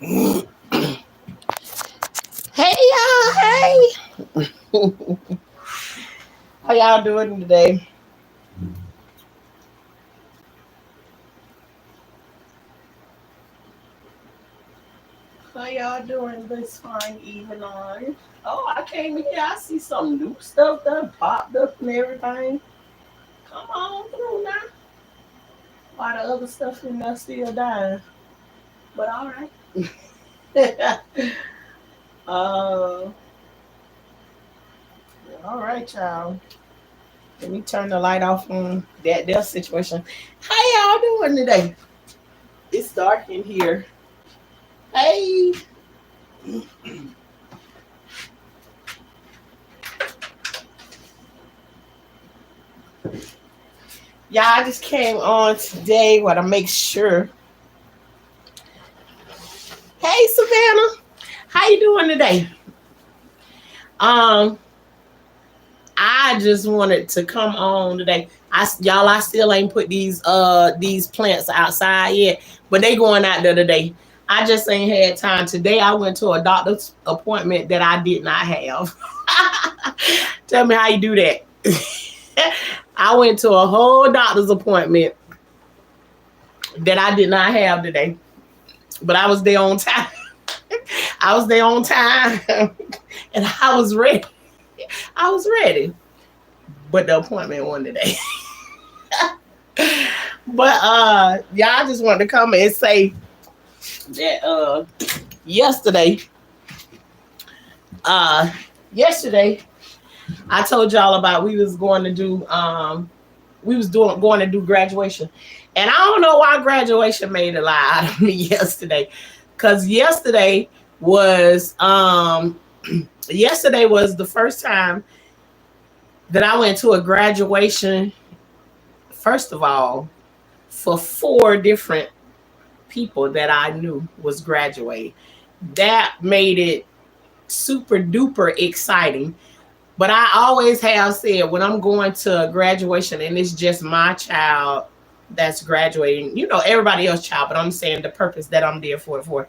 Hey y'all, hey. How y'all doing today? How y'all doing this fine evening on? Oh, I came in here. I see some new stuff done popped up and everything. Come on through now. While the other stuff in there still dying. But all right. uh, all right, y'all. Let me turn the light off on that situation. How y'all doing today? It's dark in here. Hey. Yeah, I just came on today. Want to make sure. Hey, Savannah, how you doing today? Um, I just wanted to come on today. I still ain't put these plants outside yet, but they going out there today. I just ain't had time today. I went to a doctor's appointment that I did not have. Tell me how you do that. I went to a whole doctor's appointment that I did not have today, but I was there on time. I was there on time and I was ready. I was ready. But the appointment won today. But y'all just wanted to come and say that yesterday, uh yesterday I told y'all about we was doing going to do graduation. And I don't know why graduation made a lie out of me yesterday. Cause was yesterday was the first time that I went to a graduation, first of all, for four different people that I knew was graduating. That made it super duper exciting. But I always have said when I'm going to a graduation and it's just my child that's graduating, everybody else child, but I'm saying the purpose that I'm there for.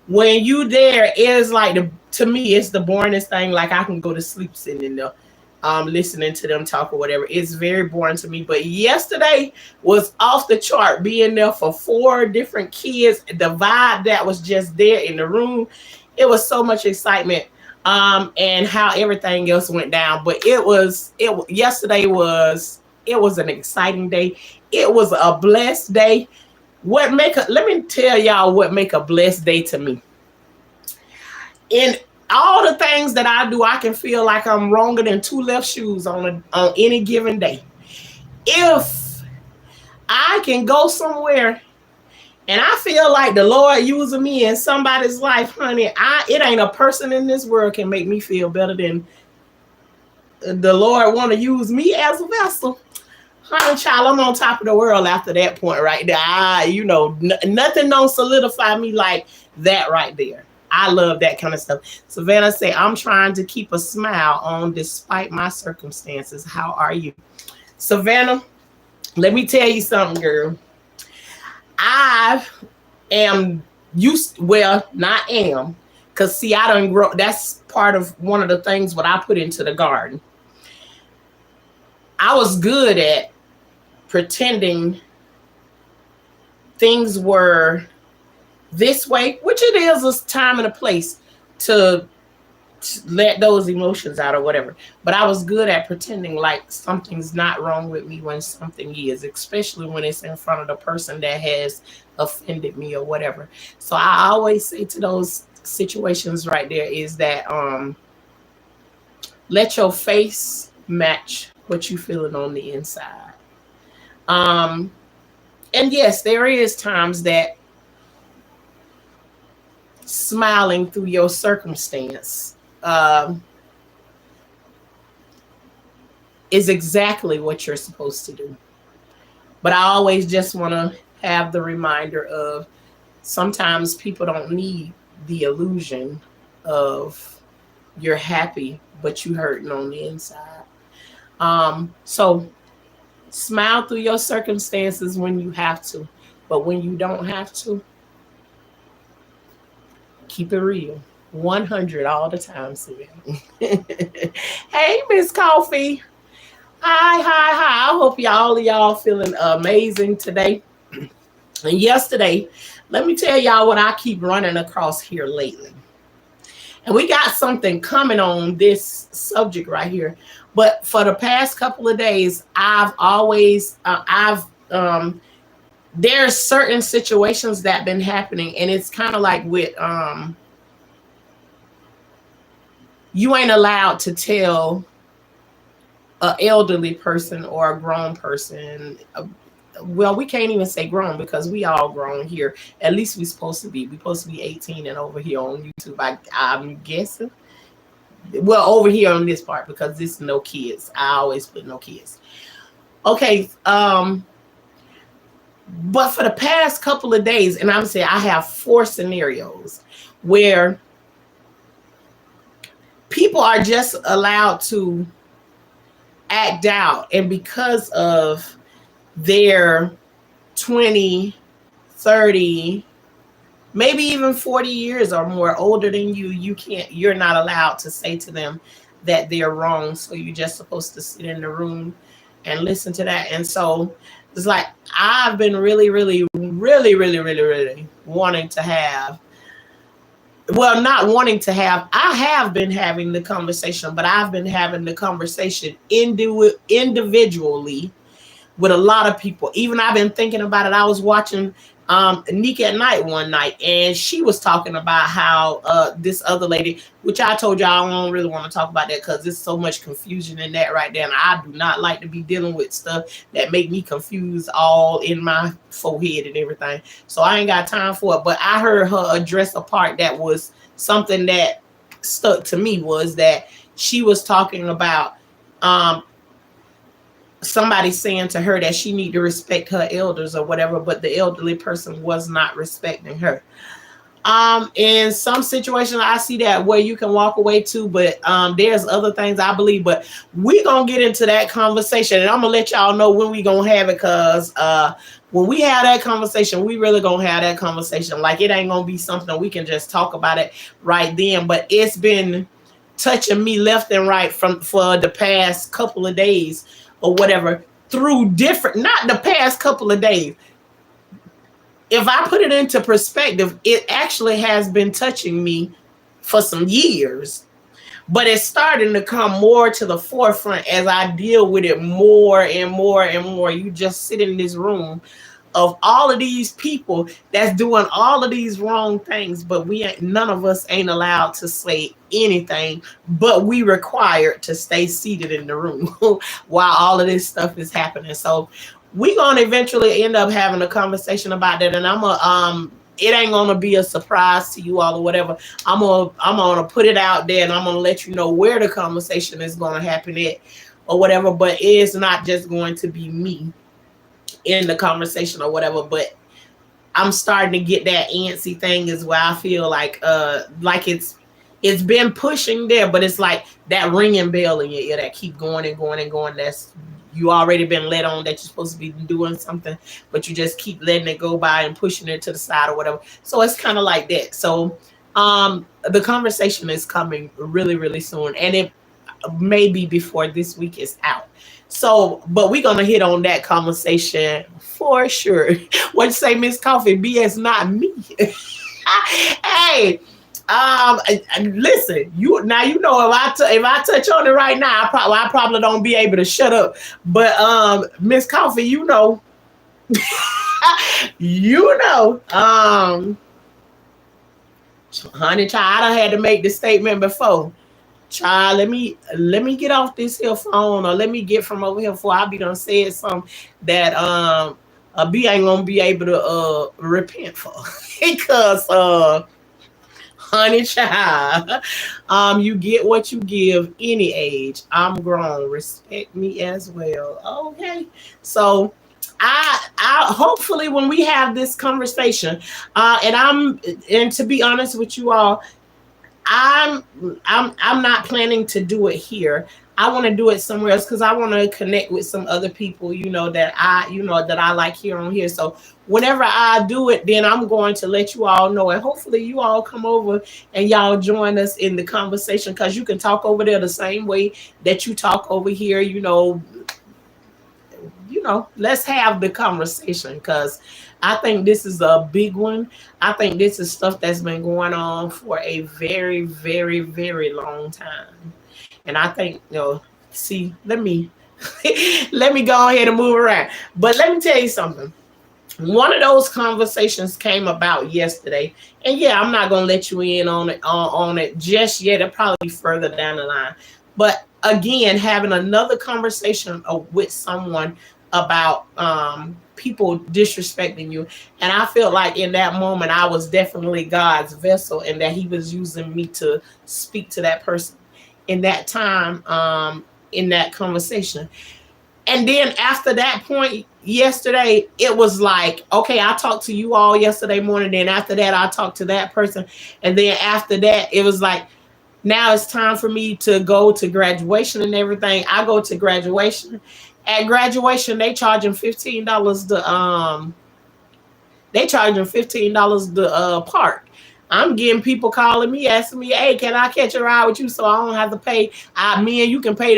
When you there, it's like to me, it's the boringest thing. Like I can go to sleep sitting in there, listening to them talk or whatever. It's very boring to me. But yesterday was off the chart. Being there for four different kids, the vibe that was just there in the room, it was so much excitement. And how everything else went down. But yesterday was an exciting day. It was a blessed day. Let me tell y'all what make a blessed day to me. In all the things that I do, I can feel like I'm wronger than two left shoes on any given day. If I can go somewhere and I feel like the Lord using me in somebody's life, honey, it ain't a person in this world can make me feel better than the Lord want to use me as a vessel. Honey, child, I'm on top of the world after that point right there. Nothing don't solidify me like that right there. I love that kind of stuff. Savannah say, I'm trying to keep a smile on despite my circumstances. How are you? Savannah, let me tell you something, girl. I am not am, because see, I don't grow. That's part of one of the things what I put into the garden. I was good at pretending things were this way, which it is a time and a place to let those emotions out or whatever. But I was good at pretending like something's not wrong with me when something is, especially when it's in front of the person that has offended me or whatever. So I always say to those situations right there is that let your face match what you feeling on the inside. Um and yes, there is times that smiling through your circumstance is exactly what you're supposed to do. But I always just want to have the reminder of sometimes people don't need the illusion of you're happy, but you hurting on the inside. So smile through your circumstances when you have to, but when you don't have to, Keep it real. 100 all the time, Sue. Hey, Miss Coffee. Hi. I hope y'all feeling amazing today. And yesterday, let me tell y'all what I keep running across here lately. And we got something coming on this subject right here. But for the past couple of days, there's certain situations that been happening, and it's kind of like with you ain't allowed to tell an elderly person or a grown person. Well, we can't even say grown because we all grown here. At least we supposed to be. We supposed to be 18 and over here on YouTube. I'm guessing. Well, over here on this part because this is no kids. I always put no kids. Okay. But for the past couple of days, and I'm saying I have 4 scenarios where people are just allowed to act out, and because of their 20, 30, maybe even 40 years or more older than you're not allowed to say to them that they're wrong. So you're just supposed to sit in the room and listen to that. And so it's like I've been really wanting to have, well, not wanting to have, I have been having the conversation, but I've been having the conversation individually with a lot of people. Even I've been thinking about it. I was watching Nick at Night one night, and she was talking about how this other lady, which I told y'all I don't really want to talk about that because there's so much confusion in that right there, and I do not like to be dealing with stuff that make me confused all in my forehead and everything. So I ain't got time for it. But I heard her address a part that was something that stuck to me, was that she was talking about somebody saying to her that she need to respect her elders or whatever, but the elderly person was not respecting her. In some situations I see that where you can walk away too, but there's other things I believe. But we're gonna get into that conversation, and I'm gonna let y'all know when we gonna have it, because when we have that conversation, we really gonna have that conversation. Like, it ain't gonna be something we can just talk about it right then, but it's been touching me left and right for the past couple of days or whatever, through different, not the past couple of days. If I put it into perspective, it actually has been touching me for some years, but it's starting to come more to the forefront as I deal with it more and more and more. You just sit in this room of all of these people that's doing all of these wrong things, but none of us ain't allowed to say anything, but we required to stay seated in the room while all of this stuff is happening. So we gonna eventually end up having a conversation about that, and it ain't gonna be a surprise to you all or whatever. I'm gonna put it out there, and I'm gonna let you know where the conversation is gonna happen at or whatever. But it's not just going to be me in the conversation or whatever. But I'm starting to get that antsy thing is where I feel like it's been pushing there, but it's like that ringing bell in your ear that keep going and going and going. That's, you already been let on that you're supposed to be doing something, but you just keep letting it go by and pushing it to the side or whatever. So it's kind of like that. So the conversation is coming really soon, and it may be before this week is out. So, but we're gonna hit on that conversation for sure. What you say, Miss Coffee? BS, not me. Hey, listen, you know if I touch on it right now, I probably don't be able to shut up. But Miss Coffee, you know, honey child, I done had to make this statement before. Child, let me get off this here phone, or let me get from over here before I be done said something that a B ain't gonna be able to repent for. Because honey child, you get what you give any age. I'm grown. Respect me as well. Okay. So I hopefully when we have this conversation, and to be honest with you all, I'm not planning to do it here. I want to do it somewhere else because I want to connect with some other people, that I like here on here. So whenever I do it, then I'm going to let you all know, and hopefully you all come over and y'all join us in the conversation, because you can talk over there the same way that you talk over here. Let's have the conversation, because I think this is a big one. I think this is stuff that's been going on for a very, very, very long time. And I think, see, let me go ahead and move around. But let me tell you something. One of those conversations came about yesterday, and yeah, I'm not gonna let you in on it just yet. It'll probably be further down the line. But again, having another conversation with someone about people disrespecting you, and I felt like in that moment I was definitely God's vessel, and that He was using me to speak to that person in that time, in that conversation. And then after that point yesterday, it was like, okay, I talked to you all yesterday morning. Then after that, I talked to that person. And then after that, it was like, now it's time for me to go to graduation and everything. I go to graduation. At graduation, they charging $15 to park. I'm getting people calling me, asking me, "Hey, can I catch a ride with you so I don't have to pay? Me and you can pay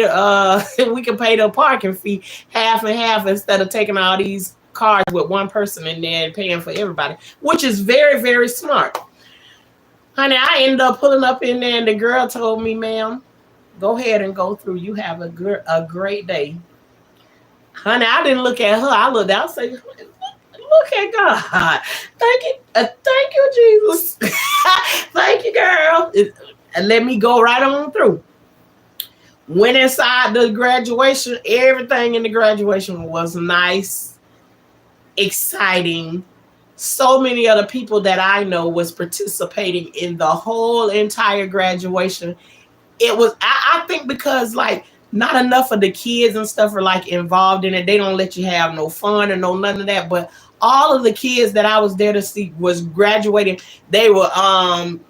we can pay the parking fee half and half, instead of taking all these cars with one person and then paying for everybody," which is very, very smart. Honey, I ended up pulling up in there, and the girl told me, "Ma'am, go ahead and go through. You have a great day." Honey, I didn't look at her. I looked out and said, "Look at God. Thank you, Jesus." Thank you, girl. And let me go right on through. Went inside the graduation. Everything in the graduation was nice, exciting. So many other people that I know was participating in the whole entire graduation. It was, I think, because like not enough of the kids and stuff are like involved in it. They don't let you have no fun or no none of that. But all of the kids that I was there to see was graduating. They were cum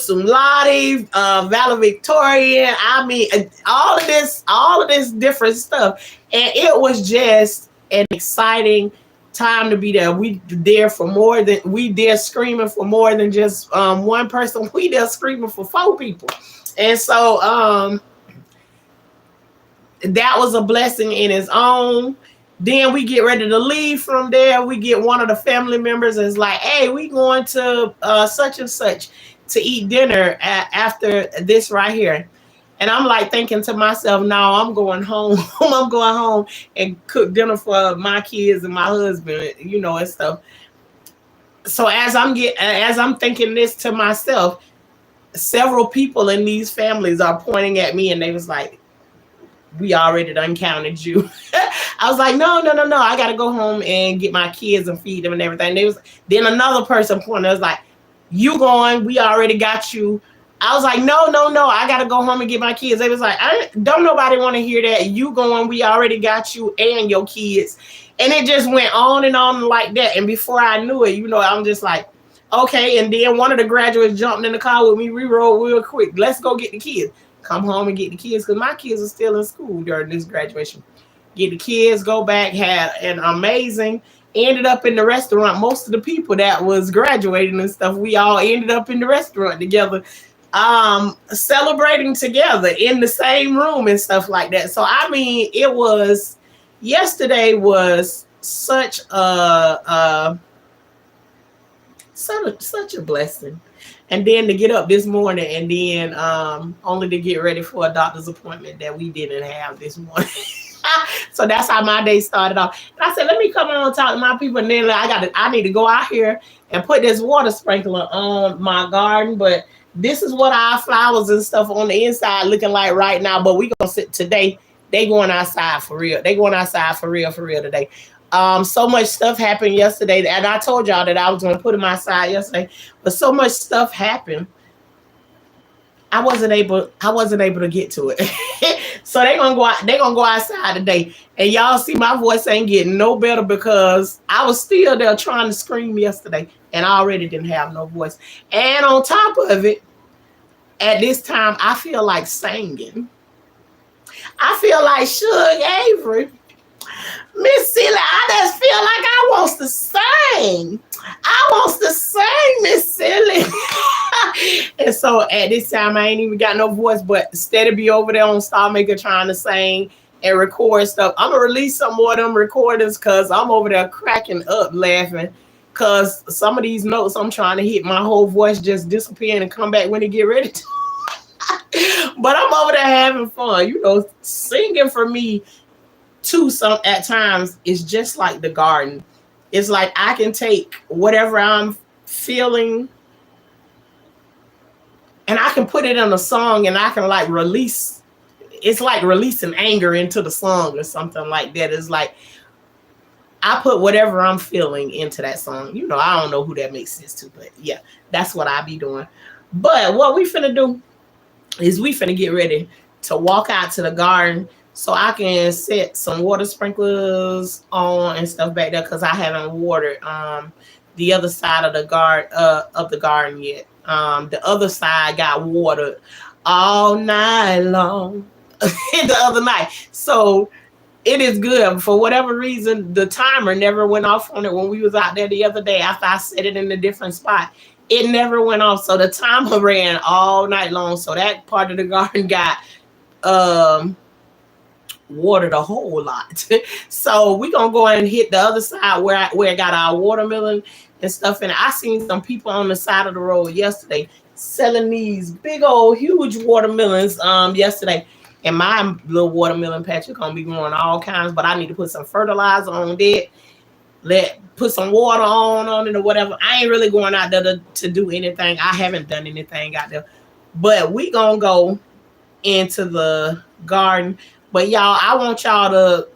laude, valedictorian. I mean, all of this different stuff, and it was just an exciting time to be there. We there screaming for more than just one person. We there screaming for 4 people, and so that was a blessing in its own. Then we get ready to leave from there. We get one of the family members is like, "Hey, we going to such and such to eat dinner after this right here." And I'm like thinking to myself, "No, I'm going home. I'm going home and cook dinner for my kids and my husband, and stuff." So as I'm thinking this to myself, several people in these families are pointing at me, and they was like, "We already done counted you." I was like, no. I got to go home and get my kids and feed them and everything. Then another person pointed, was like, "You going, we already got you." I was like, no. I got to go home and get my kids. They was like, don't nobody want to hear that. "You going, we already got you and your kids." And it just went on and on like that. And before I knew it, I'm just like, okay. And then one of the graduates jumped in the car with me. We rode real quick. Let's go get the kids. Come home and get the kids, because my kids are still in school during this graduation. Get the kids, go back, had an amazing, ended up in the restaurant. Most of the people that was graduating and stuff, we all ended up in the restaurant together, celebrating together in the same room and stuff like that. So I mean, yesterday was such a blessing. And then to get up this morning, and then only to get ready for a doctor's appointment that we didn't have this morning. So that's how my day started off. And I said, let me come on and talk to my people. And then I need to go out here and put this water sprinkler on my garden. But this is what our flowers and stuff on the inside looking like right now. But we gonna sit today. They going outside for real. They going outside for real today. So much stuff happened yesterday, and I told y'all that I was going to put them outside yesterday, but so much stuff happened, I wasn't able to get to it. So they're gonna go outside today, and y'all see my voice ain't getting no better because I was still there trying to scream yesterday, and I already didn't have no voice. And on top of it, at this time, I feel like singing. I feel like Suge Avery. Miss Silly, I just feel like I wants to sing. I wants to sing, Miss Silly. And so at this time, I ain't even got no voice, but instead of be over there on Star Maker trying to sing and record stuff, I'm going to release some more of them recordings because I'm over there cracking up laughing because some of these notes I'm trying to hit, my whole voice just disappearing and come back when it get ready to. But I'm over there having fun. You know, singing for me too, some at times is just like the garden. It's like I can take whatever I'm feeling and I can put it in a song and I can like release. It's like releasing anger into the song or something like that. It's like I put whatever I'm feeling into that song. You know, I don't know who that makes sense to, but yeah, that's what I be doing. But what we finna do is we finna get ready to walk out to the garden so I can set some water sprinklers on and stuff back there because I haven't watered the other side of the garden yet. The other side got watered all night long the other night. So it is good. For whatever reason, the timer never went off on it when we was out there the other day after I set it in a different spot. It never went off. So the timer ran all night long. So that part of the garden got watered a whole lot. So we're gonna go and hit the other side where I got our watermelon and stuff. And I seen some people on the side of the road yesterday selling these big old huge watermelons yesterday. And my little watermelon patch is gonna be growing all kinds, but I need to put some fertilizer on that. Put some water on it or whatever. I ain't really going out there to do anything. I haven't done anything out there. But we gonna go into the garden. But y'all, I want y'all to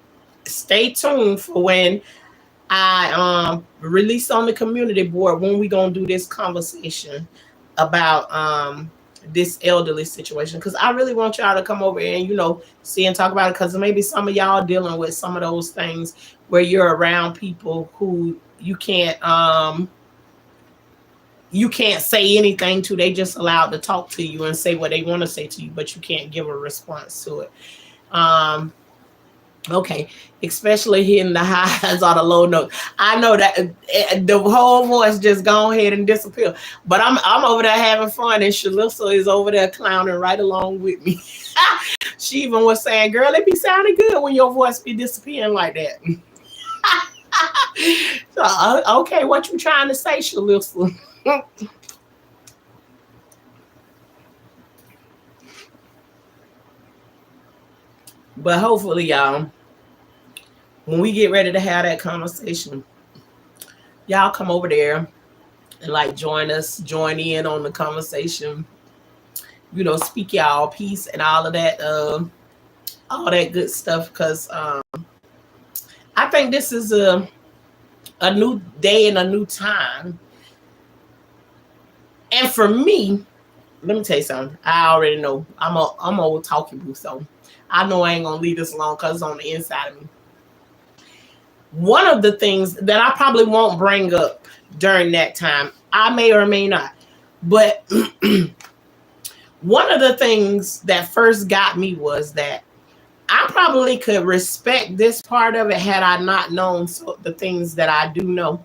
stay tuned for when I release on the community board when we gonna do this conversation about this elderly situation, because I really want y'all to come over and, you know, see and talk about it, because maybe some of y'all dealing with some of those things where you're around people who you can't say anything to. They just allowed to talk to you and say what they want to say to you, but you can't give a response to it. Okay, especially hitting the highs or the low notes. I know that the whole voice just go ahead and disappear. But I'm over there having fun, and Shalissa is over there clowning right along with me. She even was saying, "Girl, it be sounding good when your voice be disappearing like that." So, okay, what you trying to say, Shalissa? But hopefully, y'all, when we get ready to have that conversation, y'all come over there and like join in on the conversation. You know, speak y'all piece and all that good stuff. Because I think this is a new day and a new time. And for me, let me tell you something. I already know I'm a old talking boo, so I know I ain't gonna leave this alone because it's on the inside of me. One of the things that I probably won't bring up during that time, I may or may not, but one of the things that first got me was that I probably could respect this part of it had I not known the things that I do know.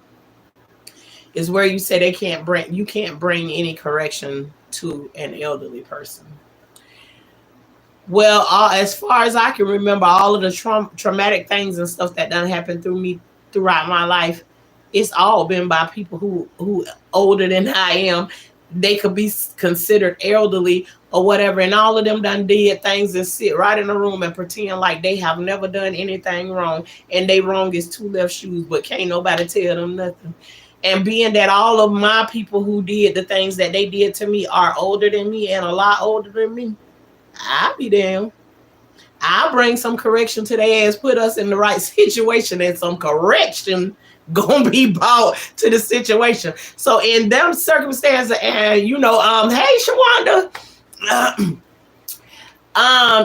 Is where you say you can't bring any correction to an elderly person. Well, as far as I can remember, all of the traumatic things and stuff that done happened throughout my life, it's all been by people who older than I am. They could be considered elderly or whatever, and all of them done did things and sit right in the room and pretend like they have never done anything wrong, and they wrong is two left shoes, but can't nobody tell them nothing. And being that all of my people who did the things that they did to me are older than me and a lot older than me, I'll be damned. I'll bring some correction to their ass, put us in the right situation, and some correction gonna be brought to the situation. So in them circumstances, and you know, hey Shawanda,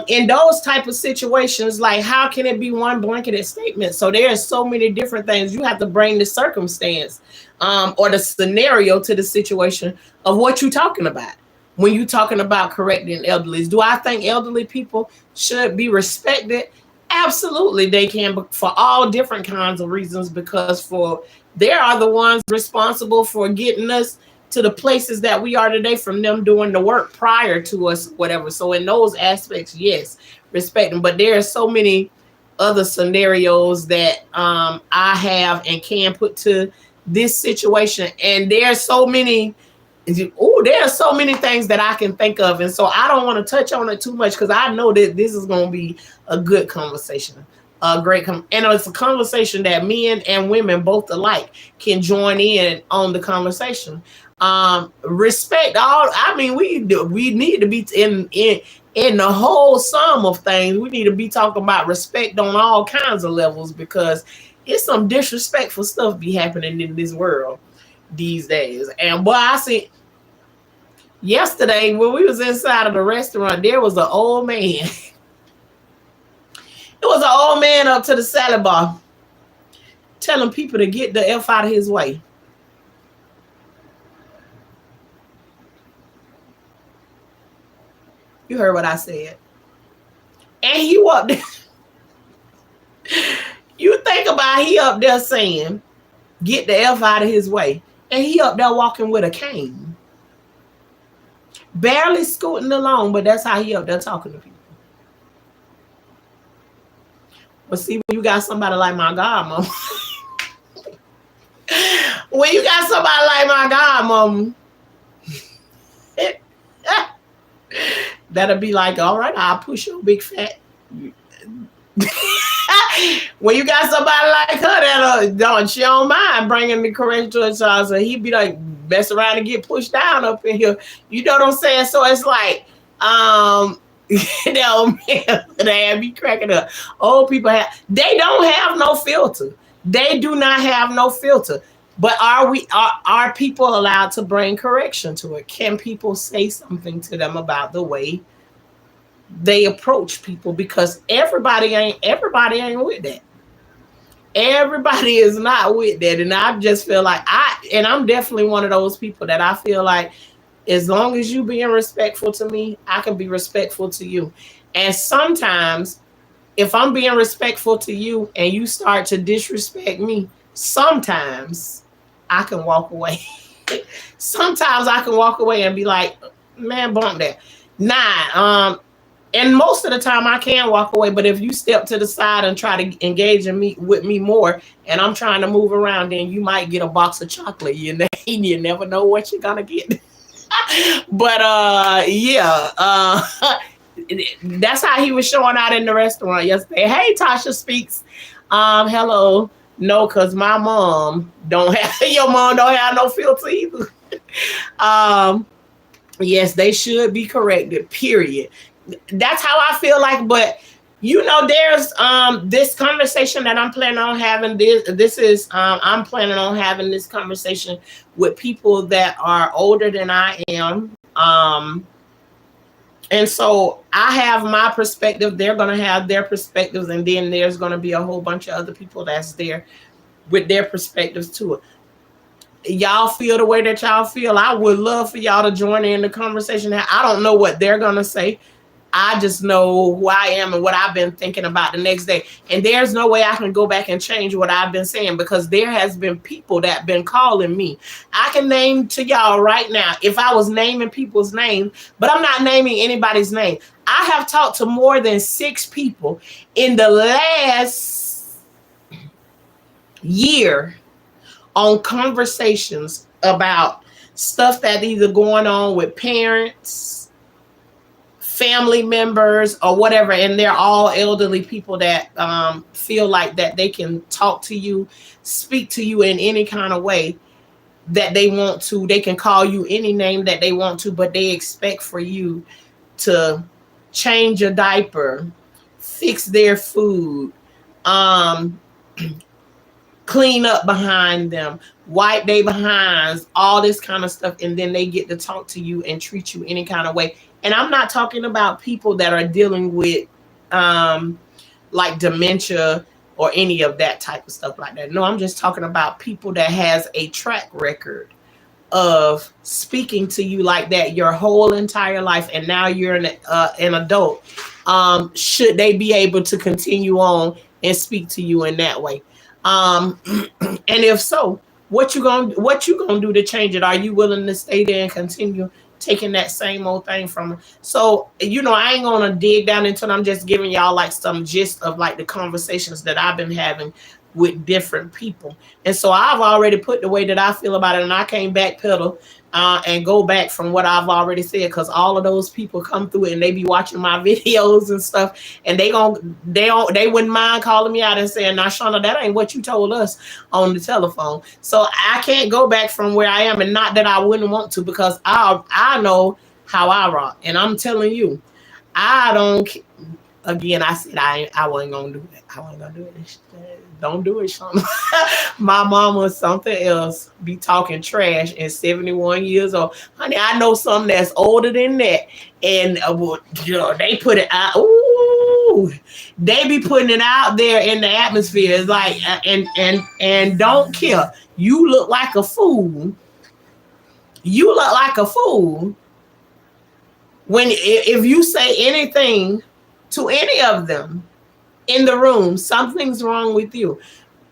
in those type of situations, like how can it be one blanketed statement? So there's so many different things. You have to bring the circumstance or the scenario to the situation of what you're talking about. when you're talking about correcting elderly. Do I think elderly people should be respected? Absolutely, they can, but for all different kinds of reasons, because for they are the ones responsible for getting us to the places that we are today from them doing the work prior to us, whatever. So in those aspects, yes, respect them. But there are so many other scenarios that I have and can put to this situation, and there's so many. Oh, there are so many things that I can think of, and so I don't want to touch on it too much because I know that this is going to be a good conversation, a great and it's a conversation that men and women both alike can join in on the conversation. Respect all. I mean, we need to be in the whole sum of things. We need to be talking about respect on all kinds of levels because it's some disrespectful stuff be happening in this world these days. And boy, I see yesterday when we was inside of the restaurant, there was an old man. It was an old man up to the salad bar telling people to get the F out of his way. You heard what I said. And he up there. You think about he up there saying, get the F out of his way. And he up there walking with a cane. Barely scooting along, but that's how he up there talking to people. But see, when you got somebody like my godmom, when you got somebody like my godmom, that'll be like, all right, I'll push your big fat. When you got somebody like her that she don't mind bringing the correction to a child, so he'd be like mess around and get pushed down up in here. You know what I'm saying? So it's like, man, they have me cracking up. Old people they don't have no filter. They do not have no filter. But are people allowed to bring correction to it? Can people say something to them about the way they approach people? Because everybody ain't with that. Everybody is not with that. And I just feel like I'm definitely one of those people that I feel like as long as you being respectful to me, I can be respectful to you. And sometimes if I'm being respectful to you and you start to disrespect me, sometimes I can walk away. Sometimes I can walk away and be like, man, bump that. And most of the time I can walk away, but if you step to the side and try to engage with me more, and I'm trying to move around, then you might get a box of chocolate. You never know what you're gonna get. But that's how he was showing out in the restaurant yesterday. Hey, Tasha Speaks. Hello. No, because my mom don't have your mom don't have no filter either. Yes, they should be corrected, period. That's how I feel like, but there's this conversation that I'm planning on having. I'm planning on having this conversation with people that are older than I am. And so I have my perspective, they're going to have their perspectives, and then there's going to be a whole bunch of other people that's there with their perspectives too. Y'all feel the way that y'all feel. I would love for y'all to join in the conversation. I don't know what they're going to say. I just know who I am and what I've been thinking about the next day. And there's no way I can go back and change what I've been saying, because there has been people that been calling me. I can name to y'all right now if I was naming people's names, but I'm not naming anybody's name. I have talked to more than 6 people in the last year on conversations about stuff that either going on with parents, family members, or whatever, and they're all elderly people that feel like that they can talk to you, speak to you in any kind of way that they want to. They can call you any name that they want to, but they expect for you to change a diaper, fix their food, clean up behind them, wipe their behinds, all this kind of stuff, and then they get to talk to you and treat you any kind of way. And I'm not talking about people that are dealing with like dementia or any of that type of stuff like that. No, I'm just talking about people that has a track record of speaking to you like that your whole entire life, and now you're an adult, should they be able to continue on and speak to you in that way? And if so, what you gonna do to change it? Are you willing to stay there and continue taking that same old thing from them? So I ain't gonna dig down into it. I'm just giving y'all like some gist of like the conversations that I've been having with different people. And so I've already put the way that I feel about it, and I can't backpedal and go back from what I've already said, because all of those people come through and they be watching my videos and stuff, and they wouldn't mind calling me out and saying, "Now, Shauna, that ain't what you told us on the telephone." So I can't go back from where I am, and not that I wouldn't want to, because I know how I rock, and I'm telling you, I don't. Again, I said I wasn't gonna do it. I wasn't gonna do it. Don't do it, Shauna. My mama was something else. Be talking trash and 71 years old. Honey, I know something that's older than that. And they put it out. Ooh, they be putting it out there in the atmosphere. It's like and don't care. You look like a fool. You look like a fool if you say anything to any of them in the room, something's wrong with you.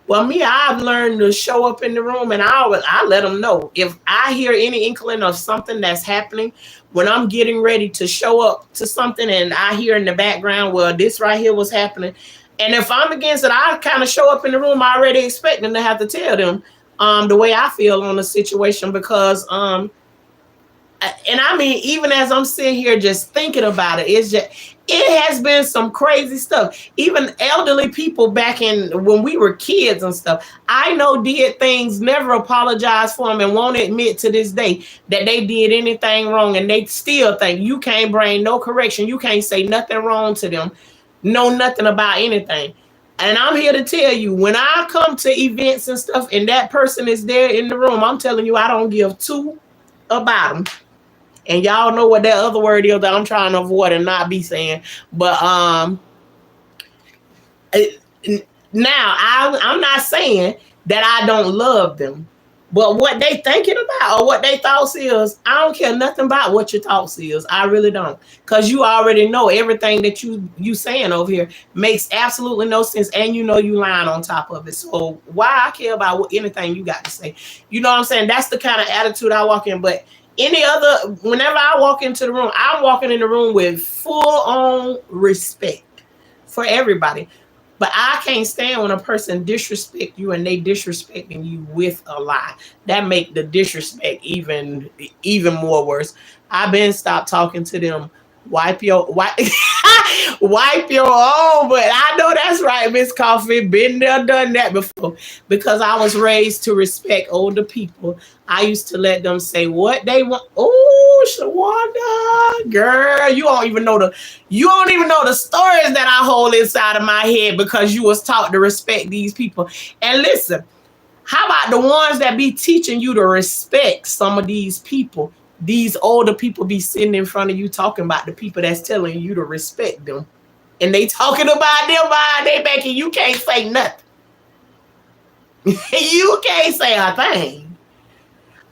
Well, me, I've learned to show up in the room, and I let them know if I hear any inkling of something that's happening when I'm getting ready to show up to something, and I hear in the background, well, this right here was happening. And if I'm against it, I kind of show up in the room already expecting to have to tell them the way I feel on the situation, because and I mean, even as I'm sitting here just thinking about it, it has been some crazy stuff. Even elderly people back in when we were kids and stuff, I know did things, never apologized for them, and won't admit to this day that they did anything wrong, and they still think you can't bring no correction. You can't say nothing wrong to them, know nothing about anything. And I'm here to tell you, when I come to events and stuff and that person is there in the room, I'm telling you, I don't give two about them. And y'all know what that other word is that I'm trying to avoid and not be saying. But now I'm not saying that I don't love them. But what they thinking about or what they thoughts is, I don't care nothing about what your thoughts is. I really don't. Because you already know everything that you saying over here makes absolutely no sense. And you lying on top of it. So why I care about anything you got to say? You know what I'm saying? That's the kind of attitude I walk in. But whenever I walk into the room, I'm walking in the room with full on respect for everybody. But I can't stand when a person disrespect you and they disrespecting you with a lie. That make the disrespect even more worse. I've been stopped talking to them. Wipe your own, but I know that's right, Miss Coffee. Been there, done that before. Because I was raised to respect older people. I used to let them say what they want. Oh, Shawanda, girl, you don't even know the stories that I hold inside of my head, because you was taught to respect these people. And listen, how about the ones that be teaching you to respect some of these people? These older people be sitting in front of you talking about the people that's telling you to respect them. And they talking about them behind their back, and you can't say nothing. You can't say a thing.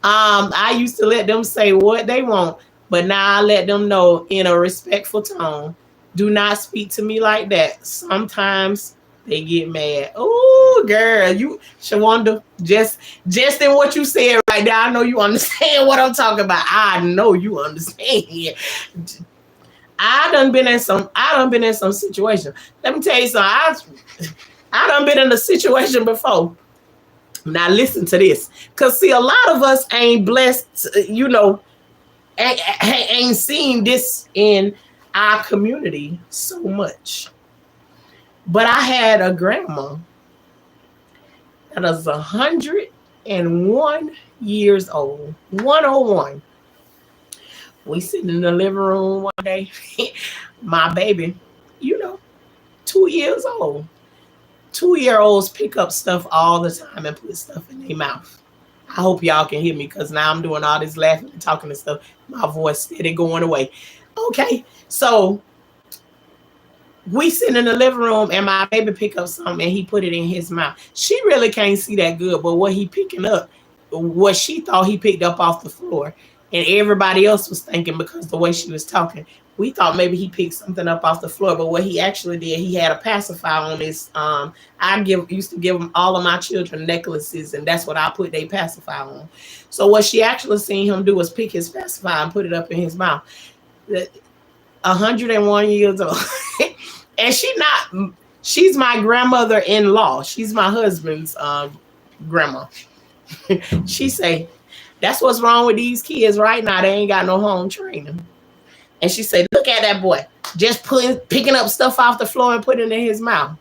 I used to let them say what they want, but now I let them know in a respectful tone, do not speak to me like that. Sometimes they get mad. Oh, girl, Shawanda, just in what you said right now, I know you understand what I'm talking about. I know you understand. I done been in some situation. Let me tell you something. I done been in a situation before. Now listen to this, because see, a lot of us ain't blessed, ain't seen this in our community so much. But I had a grandma that was 101 years old, 101. We sitting in the living room one day. My baby, 2 years old. 2-year-olds pick up stuff all the time and put stuff in their mouth. I hope y'all can hear me, because now I'm doing all this laughing and talking and stuff. My voice steady going away. Okay, so we sitting in the living room and my baby pick up something and he put it in his mouth. She really can't see that good, but what he picking up, what she thought he picked up off the floor. And everybody else was thinking, because the way she was talking, we thought maybe he picked something up off the floor. But what he actually did, he had a pacifier on his used to give him all of my children necklaces, and that's what I put their pacifier on. So what she actually seen him do was pick his pacifier and put it up in his mouth. 101 years old. And she's my grandmother-in-law. She's my husband's grandma. She say, that's what's wrong with these kids right now. They ain't got no home training. And she said, look at that boy, just picking up stuff off the floor and putting it in his mouth.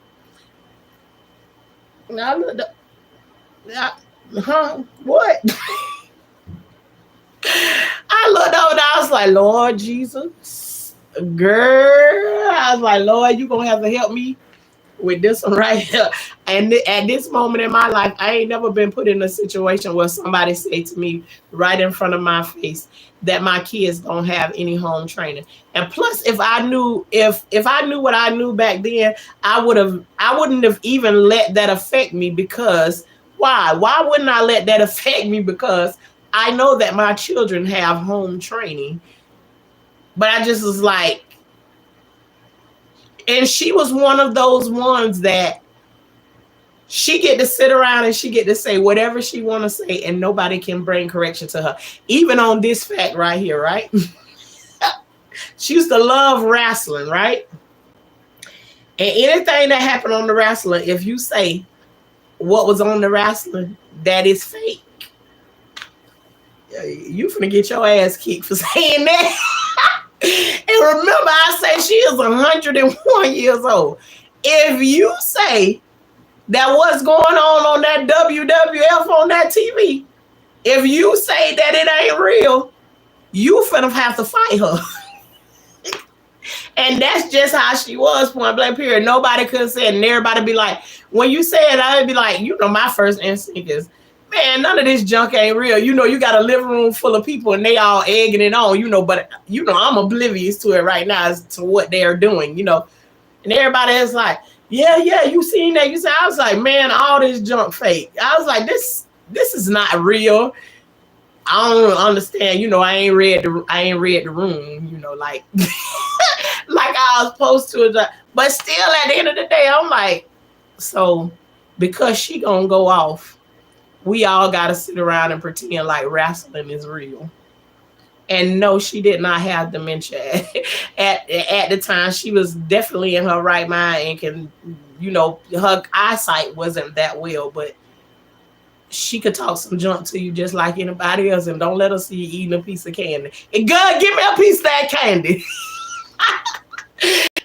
Now, what? I looked over and I was like, Lord Jesus, girl. I was like, Lord, you gonna have to help me with this one right here. And at this moment in my life, I ain't never been put in a situation where somebody say to me right in front of my face that my kids don't have any home training. And plus, if I knew what I knew back then, I wouldn't have even let that affect me. Because why wouldn't I let that affect me? Because I know that my children have home training. But I just was like, and she was one of those ones that she get to sit around and she get to say whatever she want to say, and nobody can bring correction to her. Even on this fact right here, right? She used to love wrestling, right? And anything that happened on the wrestling, if you say what was on the wrestling, that is fake, you finna get your ass kicked for saying that. And remember, I say she is 101 years old. If you say that what's going on that WWF on that TV, if you say that it ain't real, you finna have to fight her. And that's just how she was, point blank period. Nobody could say it, and everybody be like, when you say it, I'd be like, my first instinct is, man, none of this junk ain't real. You got a living room full of people and they all egging it on, but I'm oblivious to it right now as to what they're doing, and everybody is like, yeah, you seen that? You said, I was like, man, all this junk fake. I was like, this is not real. I don't understand, I ain't read the room, like like I was supposed to. But still, at the end of the day, I'm like, so because she gonna go off, we all got to sit around and pretend like wrestling is real. And no, she did not have dementia. At the time, she was definitely in her right mind and can, her eyesight wasn't that well, but she could talk some junk to you just like anybody else. And don't let her see you eating a piece of candy. And God, give me a piece of that candy.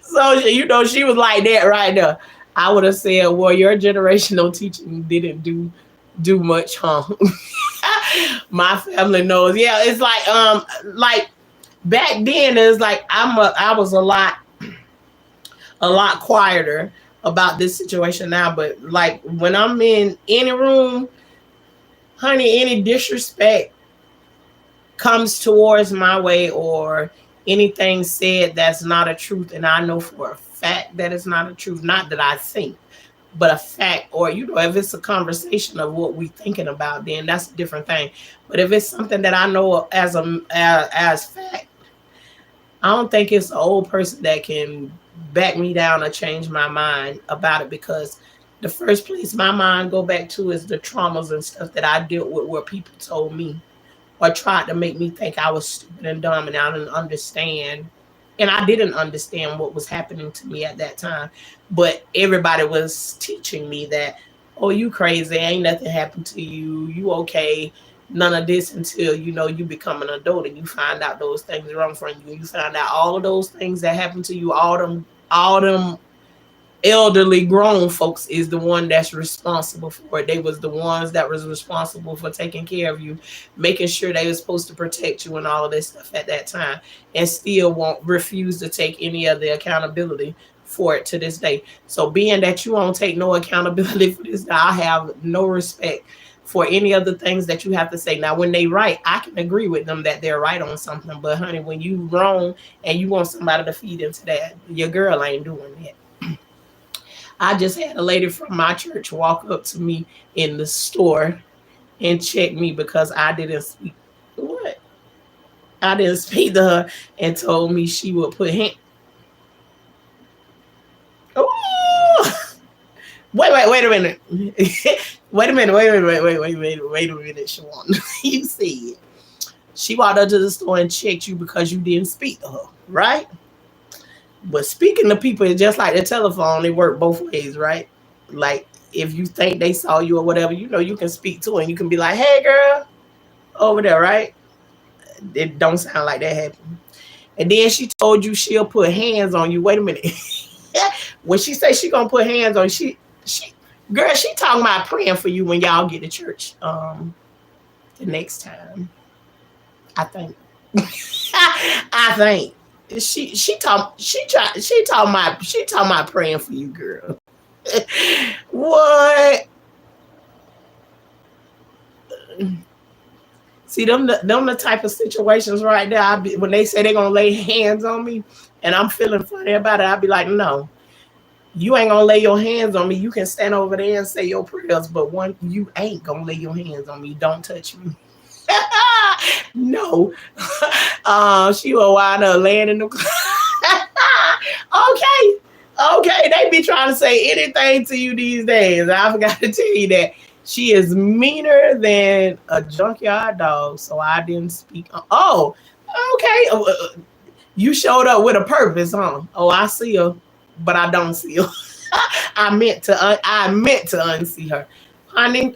So, she was like that right there. I would have said, well, your generational teaching didn't do much, huh? My family knows. Yeah, it's like back then it's like I was a lot quieter about this situation now, but like when I'm in any room, honey, any disrespect comes towards my way or anything said that's not a truth, and I know for a fact that it's not a truth, not that I think, but a fact, or if it's a conversation of what we thinking about, then that's a different thing. But if it's something that I know as fact, I don't think it's an old person that can back me down or change my mind about it, because the first place my mind go back to is the traumas and stuff that I dealt with where people told me or tried to make me think I was stupid and dumb and I didn't understand. And I didn't understand what was happening to me at that time. But everybody was teaching me that, oh, you crazy, ain't nothing happened to you, you okay, none of this, until you become an adult and you find out those things wrong from you. You find out all of those things that happened to you, all them elderly grown folks is the one that's responsible for it. They was the ones that was responsible for taking care of you, making sure they were supposed to protect you and all of this stuff at that time, and still won't refuse to take any of the accountability for it to this day. So being that you won't take no accountability for this, I have no respect for any of the things that you have to say. Now, when they right, I can agree with them that they're right on something. But honey, when you wrong and you want somebody to feed into that, your girl ain't doing that. I just had a lady from my church walk up to me in the store and checked me because I didn't speak. What? I didn't speak to her and told me she would put hand. Oh, wait a minute. Wait a minute. Wait a minute, Shawan. You said she walked up to the store and checked you because you didn't speak to her, right? But speaking to people is just like the telephone. It work both ways, right? Like if you think they saw you or whatever, you can speak to her and you can be like, "Hey, girl, over there," right? It don't sound like that happened. And then she told you she'll put hands on you. Wait a minute. When she say she gonna put hands on you, she girl, she talking about praying for you when y'all get to church. The next time, I think. I think she talking about praying for you, girl. What? See them the type of situations right there. When they say they're gonna lay hands on me, and I'm feeling funny about it, I'll be like, no, you ain't gonna lay your hands on me. You can stand over there and say your prayers, but one, you ain't gonna lay your hands on me. Don't touch me. No. She will wind up laying in the. Okay. Okay, they be trying to say anything to you these days. I forgot to tell you that she is meaner than a junkyard dog, so I didn't speak. Oh, okay. You showed up with a purpose, huh? Oh, I see her, but I don't see her. I meant to unsee her, honey.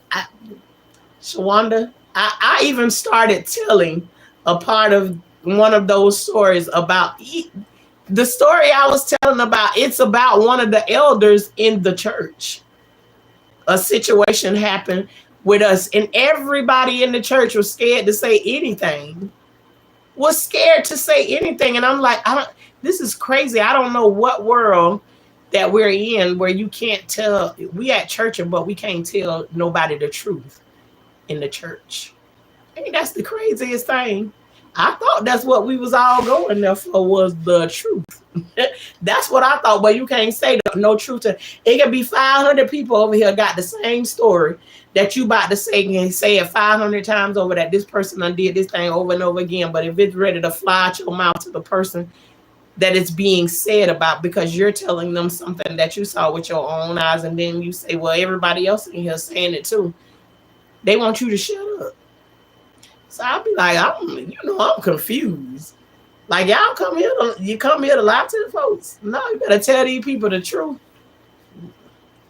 Shawanda, I even started telling a part of one of those stories about the story I was telling about. It's about one of the elders in the church. A situation happened with us, and everybody in the church was scared to say anything. Was scared to say anything, and I'm like, I don't. This is crazy. I don't know what world that we're in where you can't tell. We at church, but we can't tell nobody the truth in the church. I think that's the craziest thing. I thought that's what we was all going there for, was the truth. That's what I thought, but you can't say no truth. It could be 500 people over here got the same story that you about to say and say it 500 times over, that this person done did this thing over and over again. But if it's ready to fly out your mouth to the person that it's being said about, because you're telling them something that you saw with your own eyes, and then you say, well, everybody else in here saying it too, they want you to shut up. So I'll be like, I'm confused. Like, y'all come here to lie to the folks. No, you better tell these people the truth.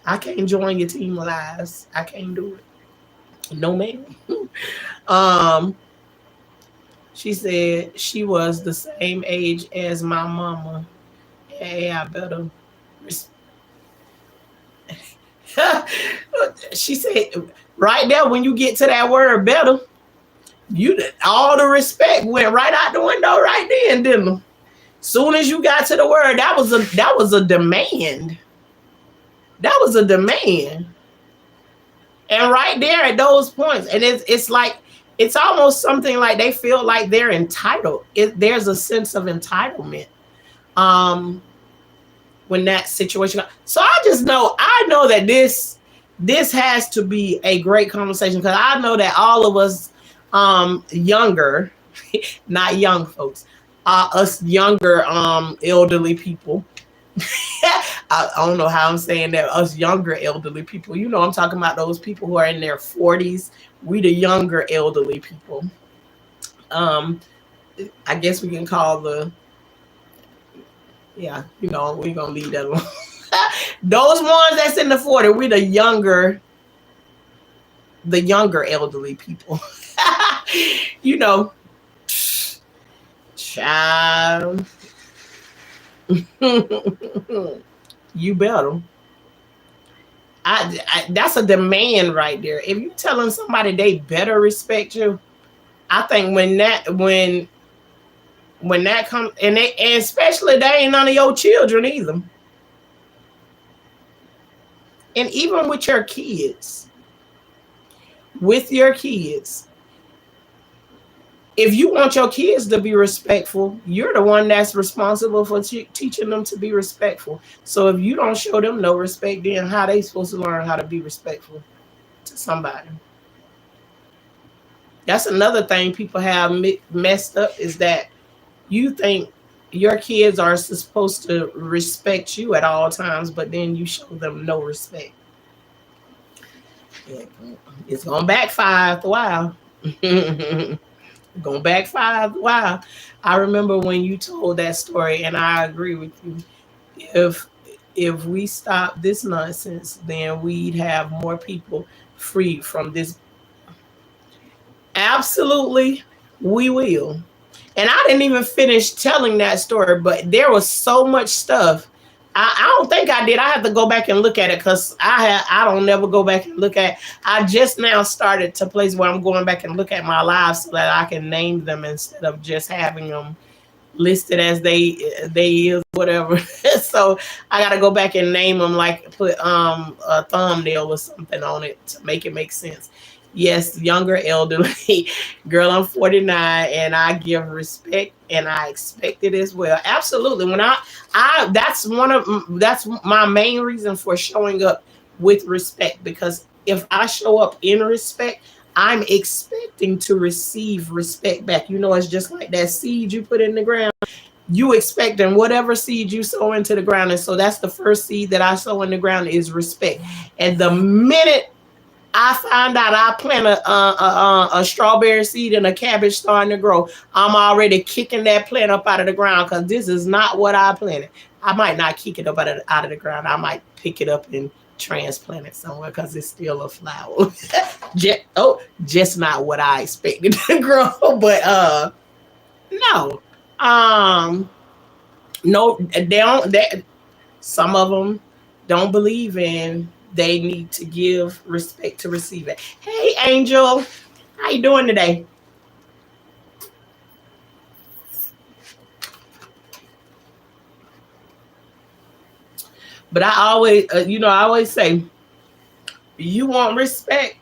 I can't join your team of lies. I can't do it. No, ma'am. She said she was the same age as my mama. Hey, I better. She said, right there, when you get to that word better, you all the respect went right out the window right then, didn't it? Soon as you got to the word, that was a demand. That was a demand. And right there at those points, and it's like, it's almost something like they feel like they're entitled. There's a sense of entitlement when that situation. So I know that this has to be a great conversation, because I know that all of us younger, not young folks, us younger elderly people. I don't know how I'm saying that. Us younger elderly people, I'm talking about those people who are in their 40s. We the younger elderly people. I guess we can call we're gonna leave that alone. Those ones that's in the 40s, we the younger elderly people. Child. You better. That's a demand right there. If you telling somebody they better respect you, I think when that comes, and especially they ain't none of your children either. And even with your kids, if you want your kids to be respectful, you're the one that's responsible for teaching them to be respectful. So if you don't show them no respect, then how they supposed to learn how to be respectful to somebody? That's another thing people have messed up, is that you think your kids are supposed to respect you at all times, but then you show them no respect. It's gonna backfire after a while. Gonna backfire after a while. I remember when you told that story, and I agree with you. If if we stop this nonsense, then we'd have more people free from this. Absolutely, we will. And I didn't even finish telling that story, but there was so much stuff. I don't think I did. I have to go back and look at it, because I don't never go back and look at. I just now started to place where I'm going back and look at my lives so that I can name them instead of just having them listed as they is whatever. So I got to go back and name them, like put a thumbnail or something on it to make it make sense. Yes, younger, elderly. Girl, I'm 49 and I give respect and I expect it as well. Absolutely. When I that's my main reason for showing up with respect, because if I show up in respect, I'm expecting to receive respect back. It's just like that seed you put in the ground. You expecting whatever seed you sow into the ground. And so that's the first seed that I sow in the ground, is respect. And the minute I find out I plant a strawberry seed and a cabbage starting to grow, I'm already kicking that plant up out of the ground, because this is not what I planted. I might not kick it up out of the ground. I might pick it up and transplant it somewhere, because it's still a flower. Just not what I expected to grow. But no, um, no, they don't. Some of them don't believe in. They need to give respect to receive it. Hey, Angel, how you doing today? But I always say, you want respect,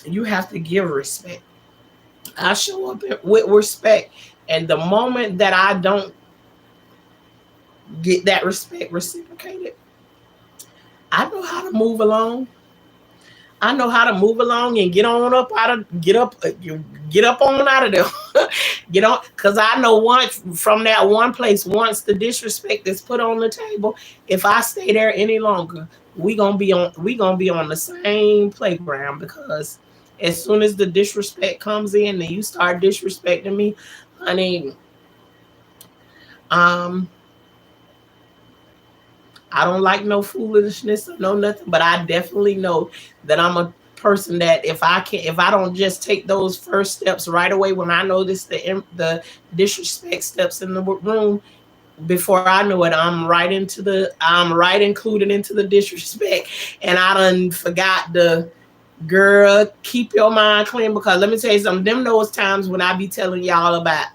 you have to give respect. I show up with respect, and the moment that I don't get that respect reciprocated, I know how to move along. I know how to move along and get on up out of get up get up on out of there. Get on, because I know once from that one place, once the disrespect is put on the table, if I stay there any longer, we gonna be on the same playground, because as soon as the disrespect comes in and you start disrespecting me, honey, um I don't like no foolishness or no nothing, but I definitely know that I'm a person that if I don't just take those first steps right away when I notice the disrespect steps in the room, before I know it, I'm right included into the disrespect, and I done forgot the girl. Keep your mind clean, because let me tell you something. Them those times when I be telling y'all about,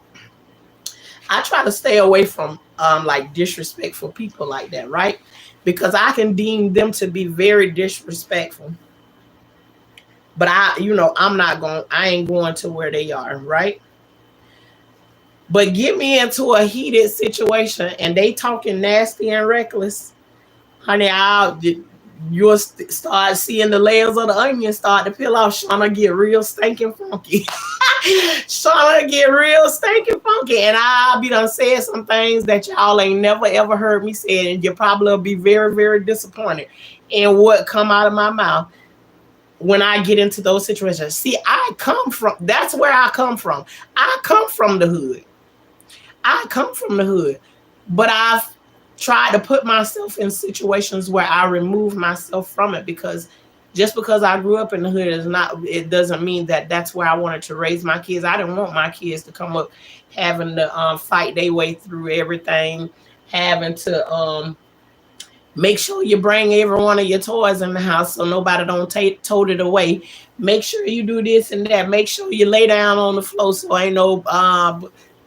I try to stay away from like disrespectful people like that, right? Because I can deem them to be very disrespectful. But I ain't going to where they are, right? But get me into a heated situation and they talking nasty and reckless, honey, you'll start seeing the layers of the onion start to peel off. Shauna get real stinking funky. Shauna get real stinking funky. And I'll be done saying some things that y'all ain't never ever heard me say. And you probably will be very, very disappointed in what come out of my mouth when I get into those situations. See, that's where I come from. I come from the hood. I come from the hood. But I've tried to put myself in situations where I remove myself from it, because just because I grew up in the hood it doesn't mean that that's where I wanted to raise my kids. I didn't want my kids to come up having to fight their way through everything, having to make sure you bring every one of your toys in the house so nobody don't tote it away. Make sure you do this and that. Make sure you lay down on the floor so ain't no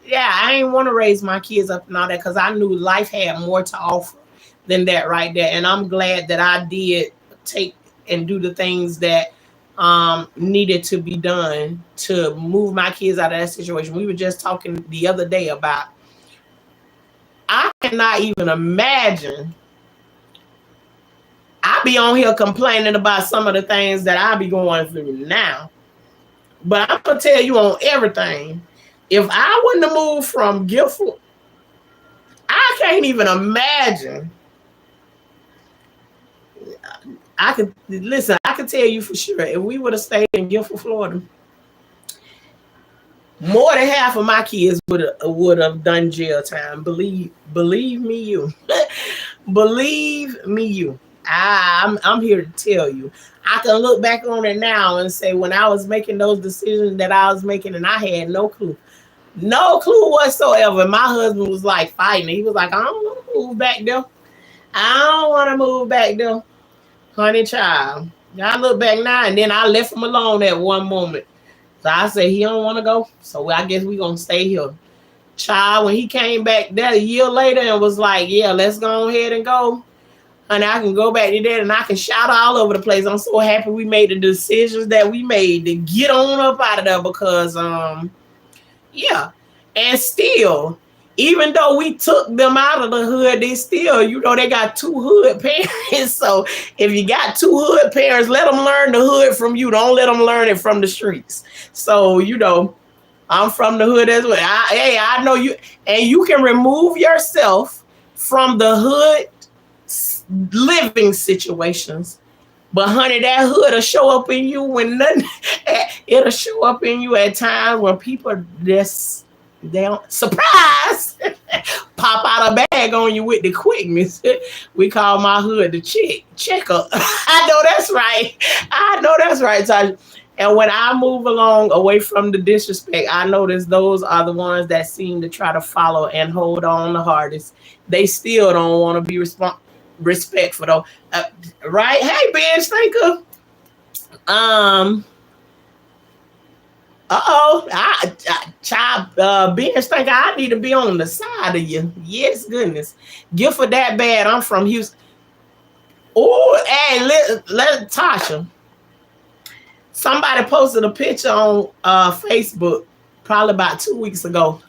yeah, I ain't want to raise my kids up and all that, because I knew life had more to offer than that right there. And I'm glad that I did take and do the things that needed to be done to move my kids out of that situation. We were just talking the other day about, I cannot even imagine. I be on here complaining about some of the things that I be going through now. But I'm gonna tell you on everything. If I wouldn't have moved from Guilford, I can't even imagine. I could listen. I can tell you for sure. If we would have stayed in Guilford, Florida, more than half of my kids would have done jail time. Believe me, you. Believe me, you. I'm here to tell you. I can look back on it now and say when I was making those decisions that I was making, and I had no clue whatsoever. My husband was like fighting. He was like, I don't want to move back there. I don't want to move back there, honey child. I look back now, and then I left him alone at one moment. So I said he don't want to go, so I guess we gonna stay here. Child, when he came back there a year later and was like, "Yeah, let's go ahead and go," and I can go back to that and I can shout all over the place. I'm so happy we made the decisions that we made to get on up out of there because yeah. And still, even though we took them out of the hood, they still, they got two hood parents. So if you got two hood parents, let them learn the hood from you. Don't let them learn it from the streets. So, I'm from the hood as well. I know you, and you can remove yourself from the hood living situations. But honey, that hood will show up in you when nothing. It'll show up in you at times when people just they don't surprise pop out a bag on you with the quickness. We call my hood the checker. I know that's right. I know that's right, Tasha. And when I move along away from the disrespect, I notice those are the ones that seem to try to follow and hold on the hardest. They still don't want to be respectful though. Right? Hey, Ben Stinker. Child, Ben Stinker, I need to be on the side of you. Yes, goodness. Gifford that bad. I'm from Houston. Oh, hey, let Tasha. Somebody posted a picture on Facebook probably about 2 weeks ago.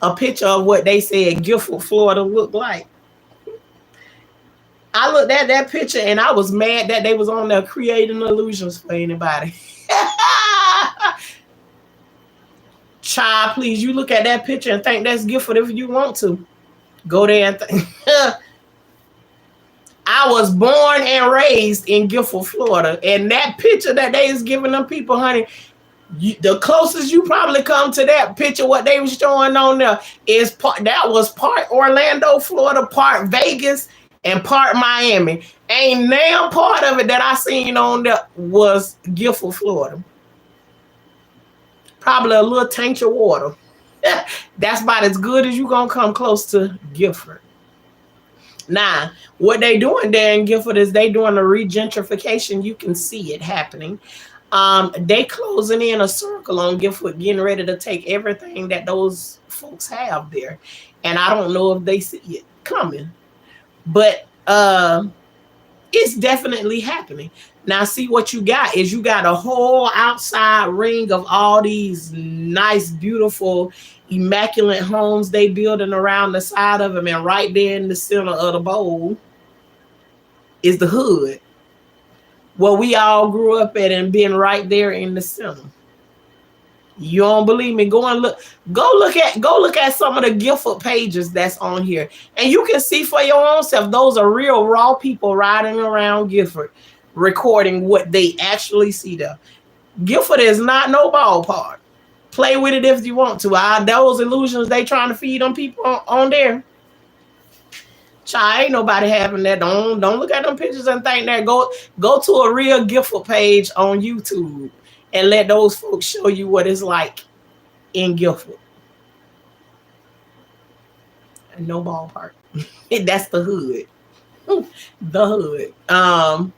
A picture of what they said Guilford, Florida looked like. I looked at that picture and I was mad that they was on there creating illusions for anybody. Child, please, you look at that picture and think that's Guilford if you want to. Go there and think. I was born and raised in Guilford, Florida. And that picture that they is giving them people, honey, the closest you probably come to that picture, what they was showing on there is that was part Orlando, Florida, part Vegas, and part Miami. Ain't damn part of it that I seen on there was Guilford, Florida. Probably a little tank of water. That's about as good as you gonna come close to Guilford. Now, what they doing there in Guilford is they doing a regentrification. You can see it happening. They closing in a circle on Guilford, getting ready to take everything that those folks have there. And I don't know if they see it coming. But it's definitely happening. Now, see what you got is you got a whole outside ring of all these nice, beautiful, immaculate homes they building around the side of them, and right there in the center of the bowl is the hood where we all grew up at and been right there in the center. You don't believe me? Go look at some of the Guilford pages that's on here, and you can see for your own self. Those are real raw people riding around Guilford, recording what they actually see there. Guilford is not no ballpark. Play with it if you want to. Those illusions they trying to feed on people on there. Child, ain't nobody having that. Don't look at them pictures and think that. Go to a real Guilford page on YouTube and let those folks show you what it's like in Guilford. No ballpark. That's the hood. The hood.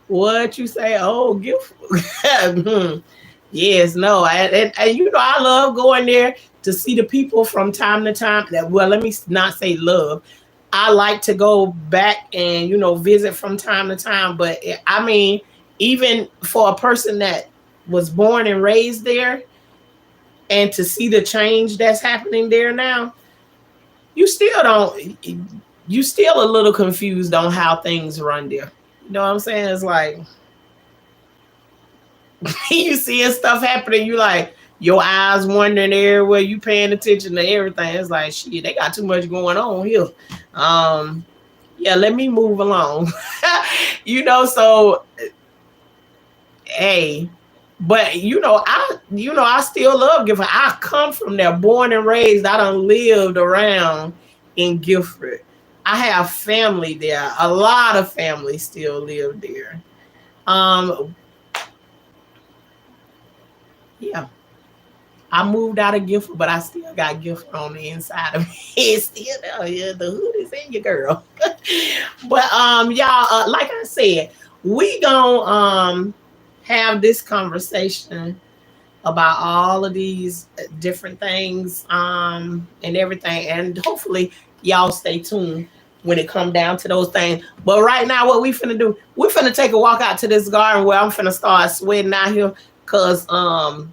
What you say? Oh, Guilford. Yes, no. And I love going there to see the people from time to time. Well, let me not say love. I like to go back and, visit from time to time. But I mean, even for a person that was born and raised there and to see the change that's happening there now, you still a little confused on how things run there. You know what I'm saying? It's like, You seeing stuff happening, you like your eyes wandering everywhere, you paying attention to everything. It's like shit, they got too much going on here. Um, yeah, let me move along. So hey, but I still love Gifford. I come from there, born and raised. I done lived around in Gifford. I have family there. A lot of family still live there. Um, yeah. I moved out of Gifford, but I still got Gifford on the inside of me. It's still there. Yeah, the hood is in your girl. But y'all, like I said, we gonna have this conversation about all of these different things and everything, and hopefully y'all stay tuned when it come down to those things. But right now, what we finna do? We finna take a walk out to this garden where I'm finna start sweating out here, cause I'm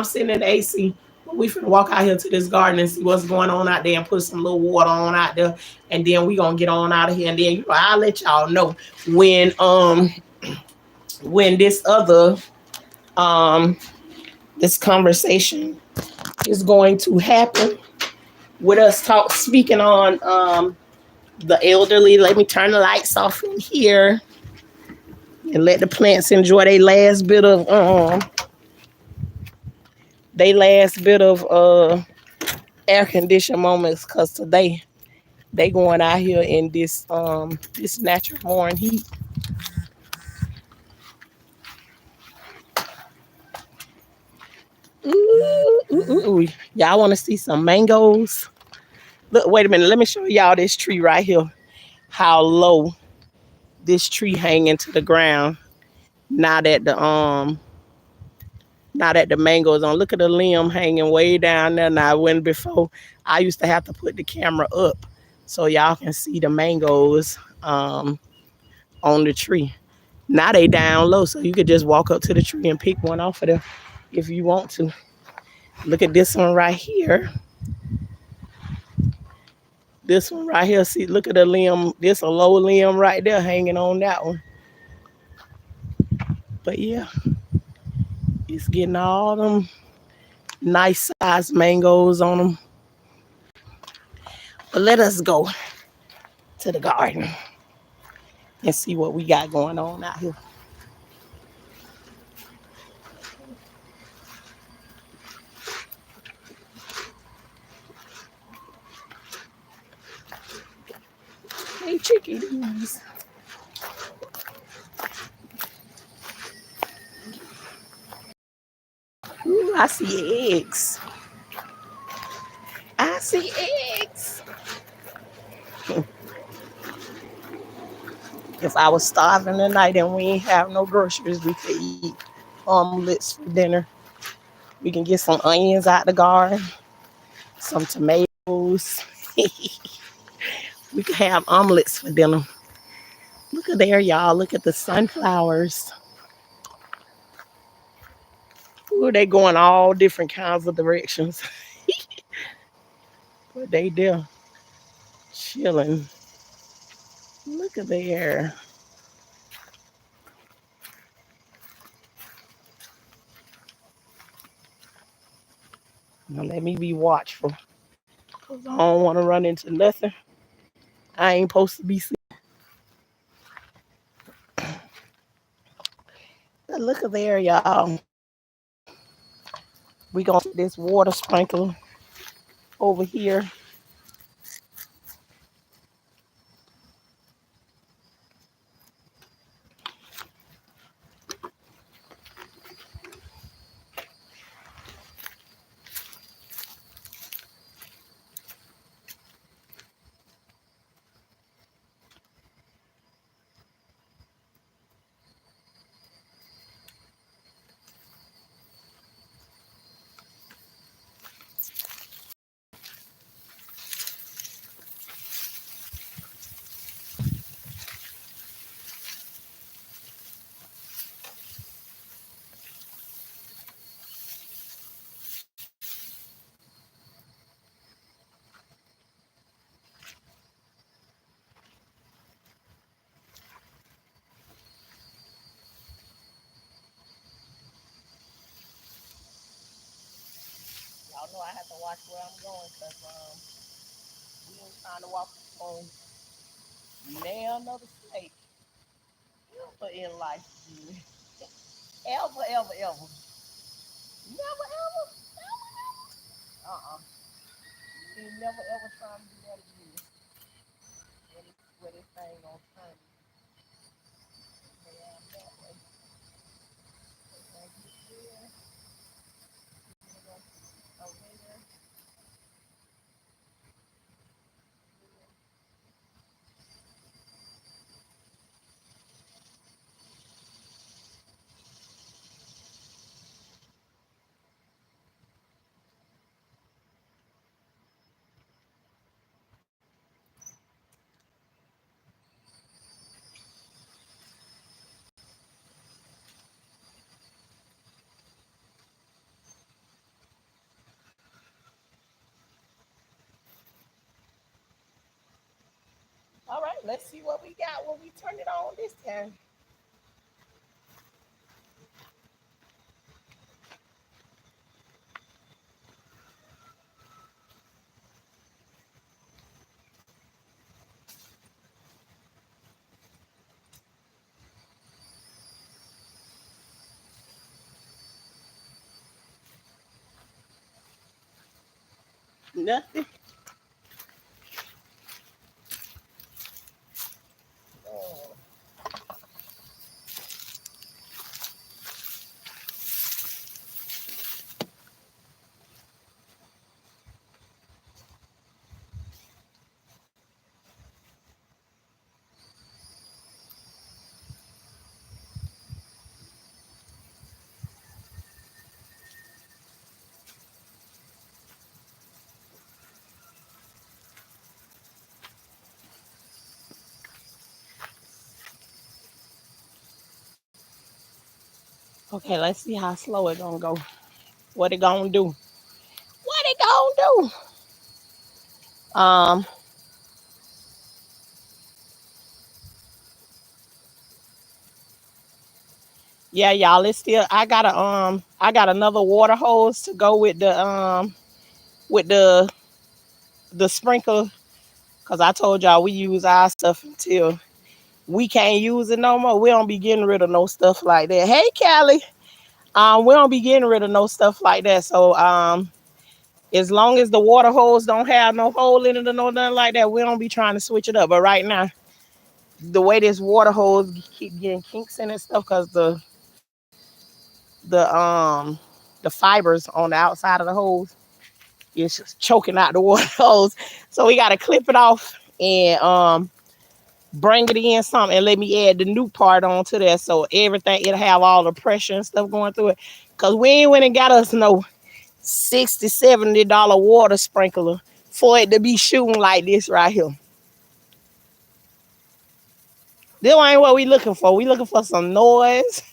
sitting in the AC. But we finna walk out here to this garden and see what's going on out there, and put some little water on out there, and then we gonna get on out of here, and then I'll let y'all know when this other um this conversation is going to happen with us speaking on the elderly. Let me turn the lights off in here and let the plants enjoy their last bit of air conditioned moments, because today they going out here in this natural morning heat. Ooh, ooh, ooh, ooh. Y'all want to see some mangoes? Look, wait a minute. Let me show y'all this tree right here. How low this tree hanging to the ground now that the mangoes on. Look at the limb hanging way down there. Now, when before I used to have to put the camera up so y'all can see the mangoes on the tree. Now they down low, so you could just walk up to the tree and pick one off of there if you want to. Look at this one right here. This one right here. See, look at the limb. This a low limb right there hanging on that one. But yeah, it's getting all them nice size mangoes on them. But let us go to the garden and see what we got going on out here. Hey, chickies. Ooh, I see eggs. I see eggs. If I was starving tonight and we ain't have no groceries, we could eat omelets for dinner. We can get some onions out the garden, some tomatoes. We can have omelets for dinner. Look at there, y'all. Look at the sunflowers. Ooh, they going all different kinds of directions. But they there chilling. Look at there. Now let me be watchful, because I don't want to run into nothing I ain't supposed to be seeing. But look at there, y'all. We gonna get this water sprinkler over here. So watch where I'm going, cause we ain't trying to walk on nail another snake ever in life. Ever, ever, ever. Never, ever. Uh-uh. You ain't never, ever trying to do that again. Where this thing gonna turn down that way. So when I get there, we're gonna over there. All right, let's see what we got when we turn it on this time. Nothing. Oh. Okay, let's see how slow it gonna go. What it gonna do? What it gonna do? Yeah, y'all. It's still. I got a I got another water hose to go with the sprinkler, cause I told y'all we use our stuff until we can't use it no more. We don't be getting rid of no stuff like that. Hey, Callie. We don't be getting rid of no stuff like that. So as long as the water hose don't have no hole in it or no nothing like that, we don't be trying to switch it up. But right now, the way this water hose keep getting kinks in and stuff, cause the the fibers on the outside of the hose is just choking out the water hose. So we gotta clip it off and bring it in something and let me add the new part onto there, so everything it'll have all the pressure and stuff going through it. Cause we ain't went and got us no 60 $70 water sprinkler for it to be shooting like this right here. This ain't what we looking for. We looking for some noise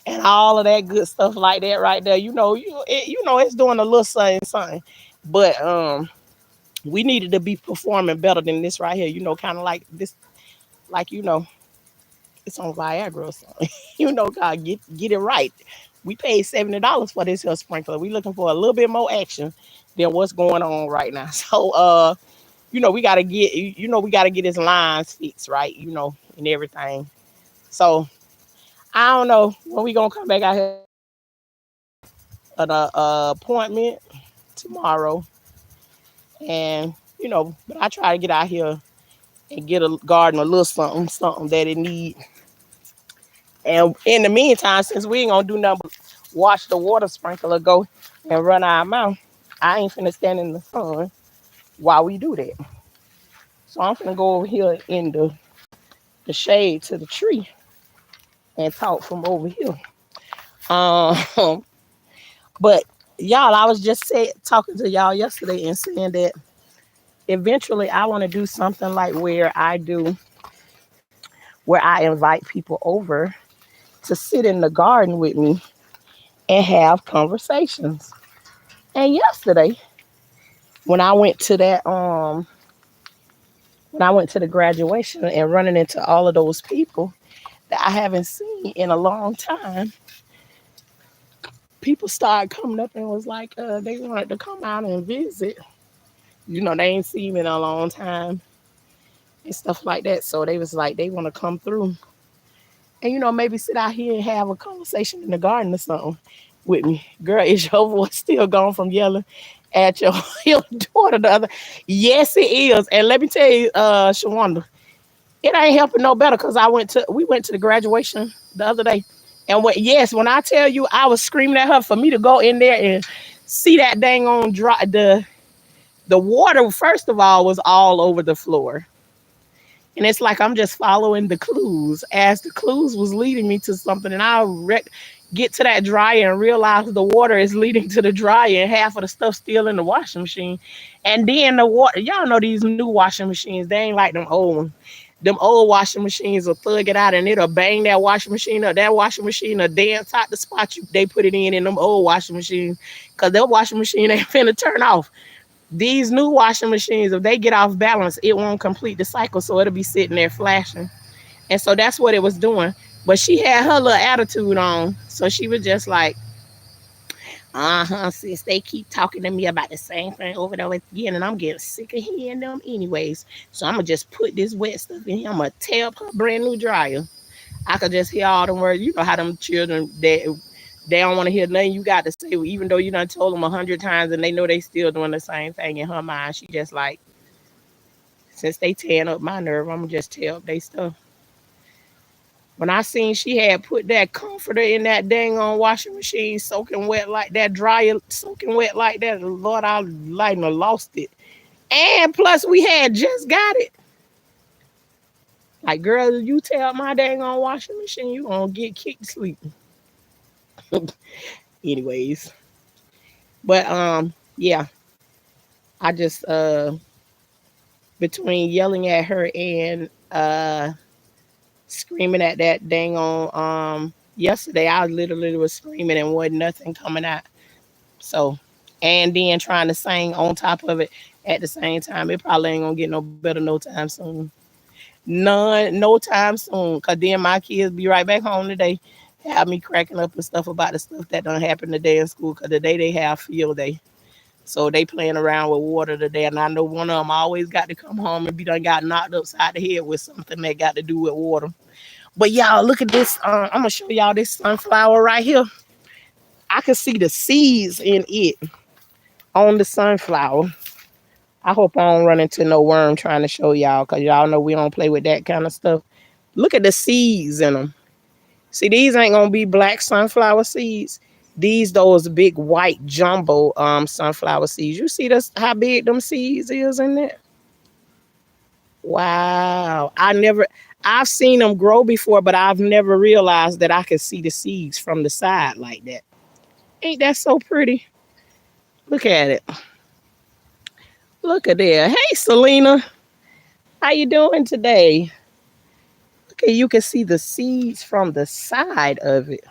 and all of that good stuff like that right there. You know it's doing a little something, something. But we needed to be performing better than this right here. Kind of like this, like it's on Viagra or something. God, get it right. We paid $70 for this here sprinkler. We looking for a little bit more action than what's going on right now. So we gotta get we gotta get his lines fixed right, and everything. So I don't know when we gonna come back out here at a appointment tomorrow, and but I try to get out here and get a garden a little something, something that it need. And in the meantime, since we ain't gonna do nothing but watch the water sprinkler go and run our mouth, I ain't finna stand in the sun while we do that. So I'm finna go over here in the shade to the tree and talk from over here. Um, but y'all, I was just talking to y'all yesterday and saying that eventually I want to do something like where I invite people over to sit in the garden with me and have conversations. And yesterday, when I went to that when I went to the graduation and running into all of those people that I haven't seen in a long time, people started coming up and was like, they wanted to come out and visit. They ain't seen me in a long time and stuff like that. So they was like, they want to come through and maybe sit out here and have a conversation in the garden or something with me. Girl, is your voice still gone from yelling at your, your daughter the other? Yes, it is. And let me tell you, Shawanda, it ain't helping no better because we went to the graduation the other day. And when I tell you I was screaming at her for me to go in there and see that dang on dry the water, first of all, was all over the floor. And it's like I'm just following the clues as the clues was leading me to something. And get to that dryer and realize the water is leading to the dryer and half of the stuff still in the washing machine. And then the water, y'all know these new washing machines, they ain't like them old ones. Them old washing machines will thug it out and it'll bang that washing machine up. That washing machine will dance out the spot they put it in them old washing machines. Because that washing machine ain't finna turn off. These new washing machines, if they get off balance, it won't complete the cycle. So it'll be sitting there flashing. And so that's what it was doing. But she had her little attitude on. So she was just like, sis, they keep talking to me about the same thing over and over again. And I'm getting sick of hearing them anyways. So I'm going to just put this wet stuff in here. I'm going to tear up her brand new dryer. I could just hear all them words. You know how them children, they don't want to hear nothing you got to say, even though you done told them 100 times and they know they still doing the same thing in her mind. She just like, since they tearing up my nerve, I'm going to just tear up they stuff. When I seen she had put that comforter in that dang on washing machine, soaking wet like that, dryer soaking wet like that, Lord, I like lost it. And plus, we had just got it. Like, girl, you tell my dang on washing machine, you gonna get kicked to sleep. Anyways, but yeah, I just between yelling at her and screaming at that dang on yesterday, I literally was screaming and wasn't nothing coming out. So, and then trying to sing on top of it at the same time, it probably ain't gonna get no better no time soon. No time soon. Cause then my kids be right back home today, have me cracking up and stuff about the stuff that done happened today in school. Cause today they have field day. So they playing around with water today. And I know one of them always got to come home and be done got knocked upside the head with something that got to do with water. But y'all, look at this. I'm gonna show y'all this sunflower right here. I can see the seeds in it on the sunflower. I hope I don't run into no worm trying to show y'all, because y'all know we don't play with that kind of stuff. Look at the seeds in them. See, these ain't gonna be black sunflower seeds. These those big white jumbo sunflower seeds. You see this how big them seeds is in there? Wow. I've seen them grow before, but I've never realized that I could see the seeds from the side like that. Ain't that so pretty? Look at it. Look at there. Hey, Selena. How you doing today? Okay, you can see the seeds from the side of it.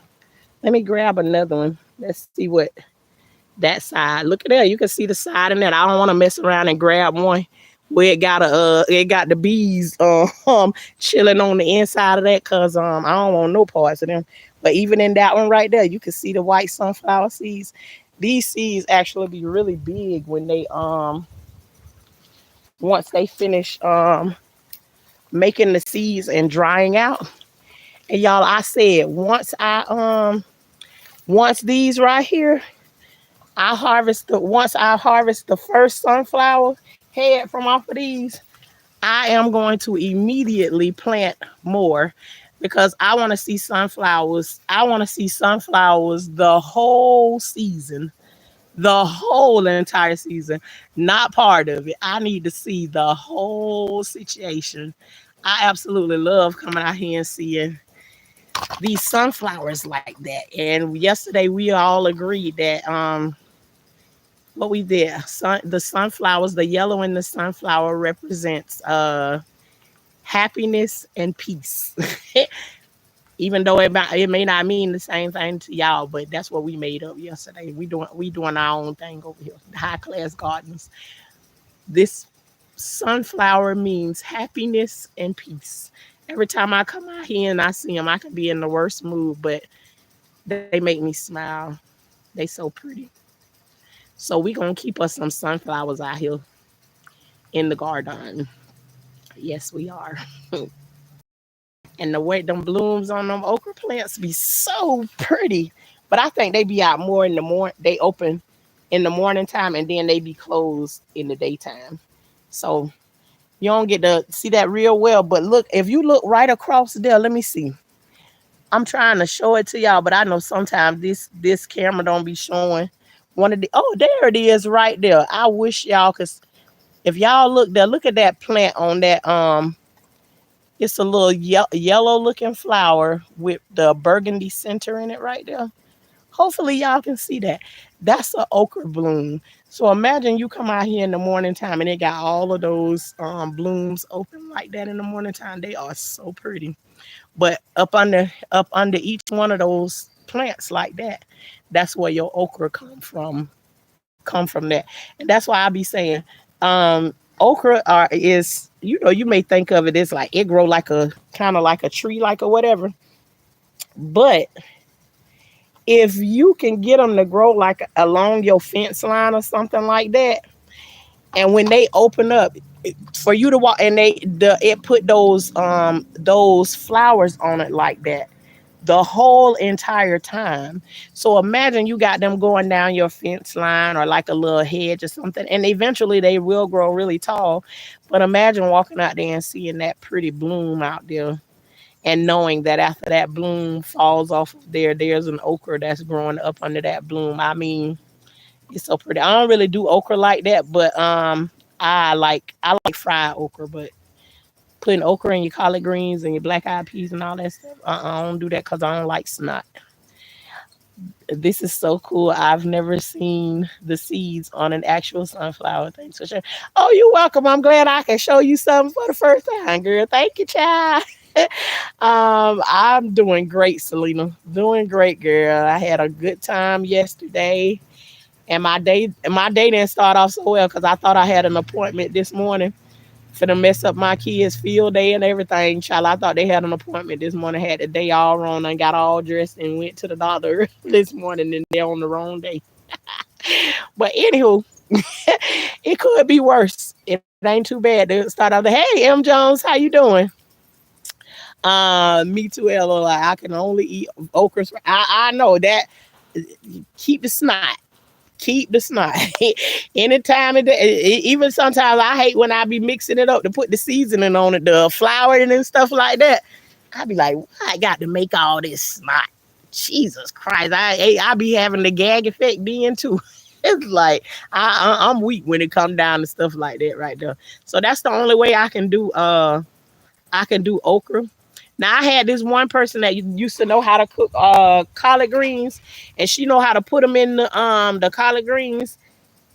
Let me grab another one. Let's see what that side. Look at there. You can see the side in that. I don't want to mess around and grab one where it got the bees chilling on the inside of that, cause I don't want no parts of them. But even in that one right there, you can see the white sunflower seeds. These seeds actually be really big when they once they finish making the seeds and drying out. And y'all, I said once these right here, once I harvest the first sunflower head from off of these, I am going to immediately plant more, because I want to see sunflowers. I want to see sunflowers the whole season, the whole entire season, not part of it. I need to see the whole situation. I absolutely love coming out here and seeing these sunflowers like that. And yesterday we all agreed that what we did, the sunflowers, the yellow in the sunflower represents happiness and peace. Even though it may not mean the same thing to y'all, but that's what we made up yesterday. We doing our own thing over here, high class gardens. This sunflower means happiness and peace. Every time I come out here and I see them, I can be in the worst mood, but they make me smile. They so pretty. So we gonna keep us some sunflowers out here in the garden. Yes, we are. And the way them blooms on them okra plants be so pretty. But I think they be out more in the morning. They open in the morning time and then they be closed in the daytime. So you don't get to see that real well. But look, if you look right across there, let me see. I'm trying to show it to y'all, but I know sometimes this camera don't be showing one of the. Oh, there it is, right there. I wish y'all could. If y'all look there, look at that plant on that. It's a little yellow looking flower with the burgundy center in it right there. Hopefully y'all can see that. That's an okra bloom. So imagine you come out here in the morning time and it got all of those blooms open like that in the morning time. They are so pretty. But up under each one of those plants like that, that's where your okra come from that. And that's why I be saying okra is, you may think of it as like it grow like a kind of like a tree, like or whatever. But if you can get them to grow like along your fence line or something like that, and when they open up for you to walk, and it put those flowers on it like that the whole entire time. So imagine you got them going down your fence line or like a little hedge or something, and eventually they will grow really tall. But imagine walking out there and seeing that pretty bloom out there, and knowing that after that bloom falls off of there, there's an okra that's growing up under that bloom. I mean, it's so pretty. I don't really do okra like that, but I like fried okra, but putting okra in your collard greens and your black eyed peas and all that stuff, I don't do that because I don't like snot. This is so cool. I've never seen the seeds on an actual sunflower. Thanks for sure. Oh, you're welcome. I'm glad I can show you something for the first time, girl. Thank you, child. I'm doing great, Selena. Doing great, girl. I had a good time yesterday, and my day didn't start off so well because I thought I had an appointment this morning for to mess up my kids' field day and everything. Child, I thought they had an appointment this morning, had the day all wrong, and got all dressed and went to the doctor this morning, and they're on the wrong day. But anywho, it could be worse. It ain't too bad. They start out, hey, M. Jones, how you doing? Me too, Ella. Like, I can only eat okra. I know that. Keep the snot. Keep the snot. Anytime even sometimes I hate when I be mixing it up to put the seasoning on it, the flouring and stuff like that. I be like, why I got to make all this snot? Jesus Christ. I be having the gag effect then too. It's like I'm weak when it come down to stuff like that right there. So that's the only way I can do okra. Now I had this one person that used to know how to cook collard greens, and she know how to put them in the collard greens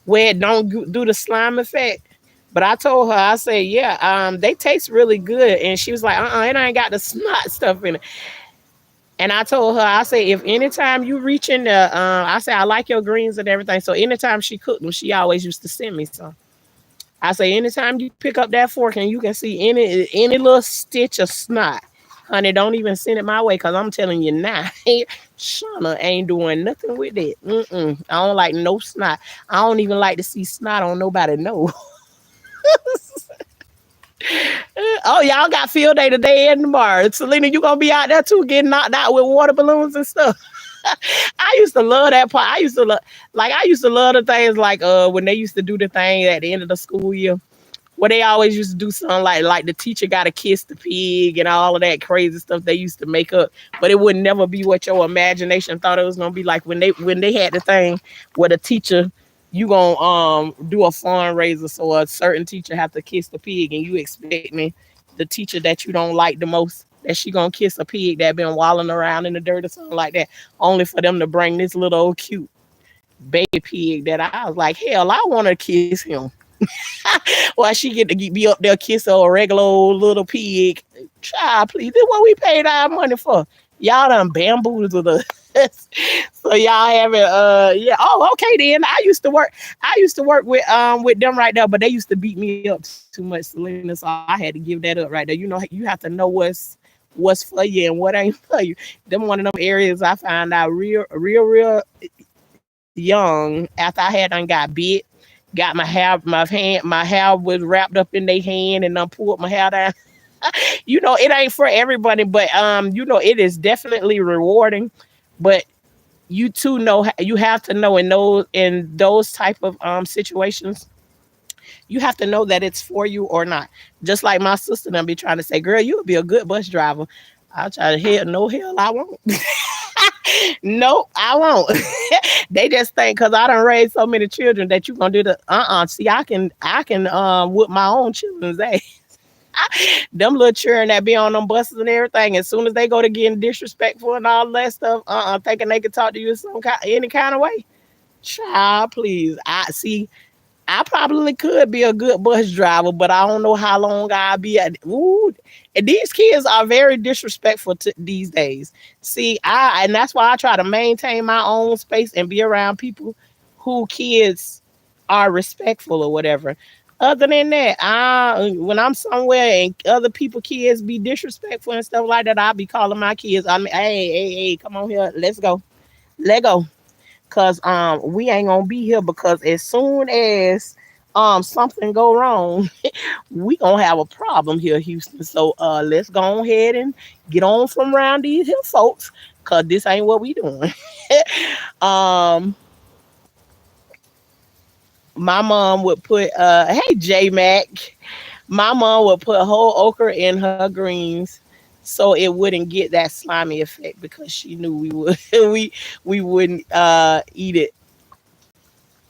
where it don't do the slime effect. But I told her, I said, yeah, they taste really good, and she was like, it ain't got the snot stuff in it. And I told her, I say, if anytime you reach in there, I say I like your greens and everything. So anytime she cooked them, she always used to send me some. I say anytime you pick up that fork and you can see any little stitch of snot, honey, don't even send it my way because I'm telling you now, Shauna ain't doing nothing with it. I don't like no snot. I don't even like to see snot on nobody. No. Oh, y'all got field day today and tomorrow. Selena, you gonna be out there too, getting knocked out with water balloons and stuff. I used to love that part. I used to love the things like when they used to do the thing at the end of the school year where they always used to do something like the teacher got to kiss the pig and all of that crazy stuff they used to make up, but it would never be what your imagination thought it was gonna be. Like when they had the thing where the teacher, you gonna do a fundraiser, so a certain teacher have to kiss the pig, and you expect me, the teacher that you don't like the most, that she gonna kiss a pig that been wallowing around in the dirt or something like that, only for them to bring this little old cute baby pig that I was like, hell, I want to kiss him. Why she get to be up there kiss a regular old little pig? Child, please. This is what we paid our money for. Y'all done bamboozled us. So y'all haven't yeah. Oh, okay then. I used to work with them right there, but they used to beat me up too much, Selena. So I had to give that up right there. You have to know what's for you and what ain't for you. Them one of them areas I find out real young, after I had done got bit, got my hair was wrapped up in their hand and I pulled my hair down. It ain't for everybody, but it is definitely rewarding. But you too know you have to know in those type of situations, you have to know that it's for you or not. Just like my sister and I be trying to say, girl, you'll be a good bus driver. I'll try to hell I won't. Nope, I won't. They just think because I done raised so many children that you gonna do the see, I can with my own children's age. Them little children that be on them buses and everything, as soon as they go to getting disrespectful and all that stuff, thinking they can talk to you any kind of way. Child, please. I probably could be a good bus driver, but I don't know how long I'll be at. Ooh, and these kids are very disrespectful these days. See, and that's why I try to maintain my own space and be around people who kids are respectful or whatever. Other than that, when I'm somewhere and other people kids be disrespectful and stuff like that, I'll be calling my kids. I mean, hey, come on here, let's go, let go. Cause we ain't gonna be here because as soon as something go wrong, we gonna have a problem here, Houston. So let's go ahead and get on from around these here folks, cause this ain't what we doing. um my mom would put hey J Mac. My mom would put whole okra in her greens so it wouldn't get that slimy effect because she knew we would we wouldn't eat it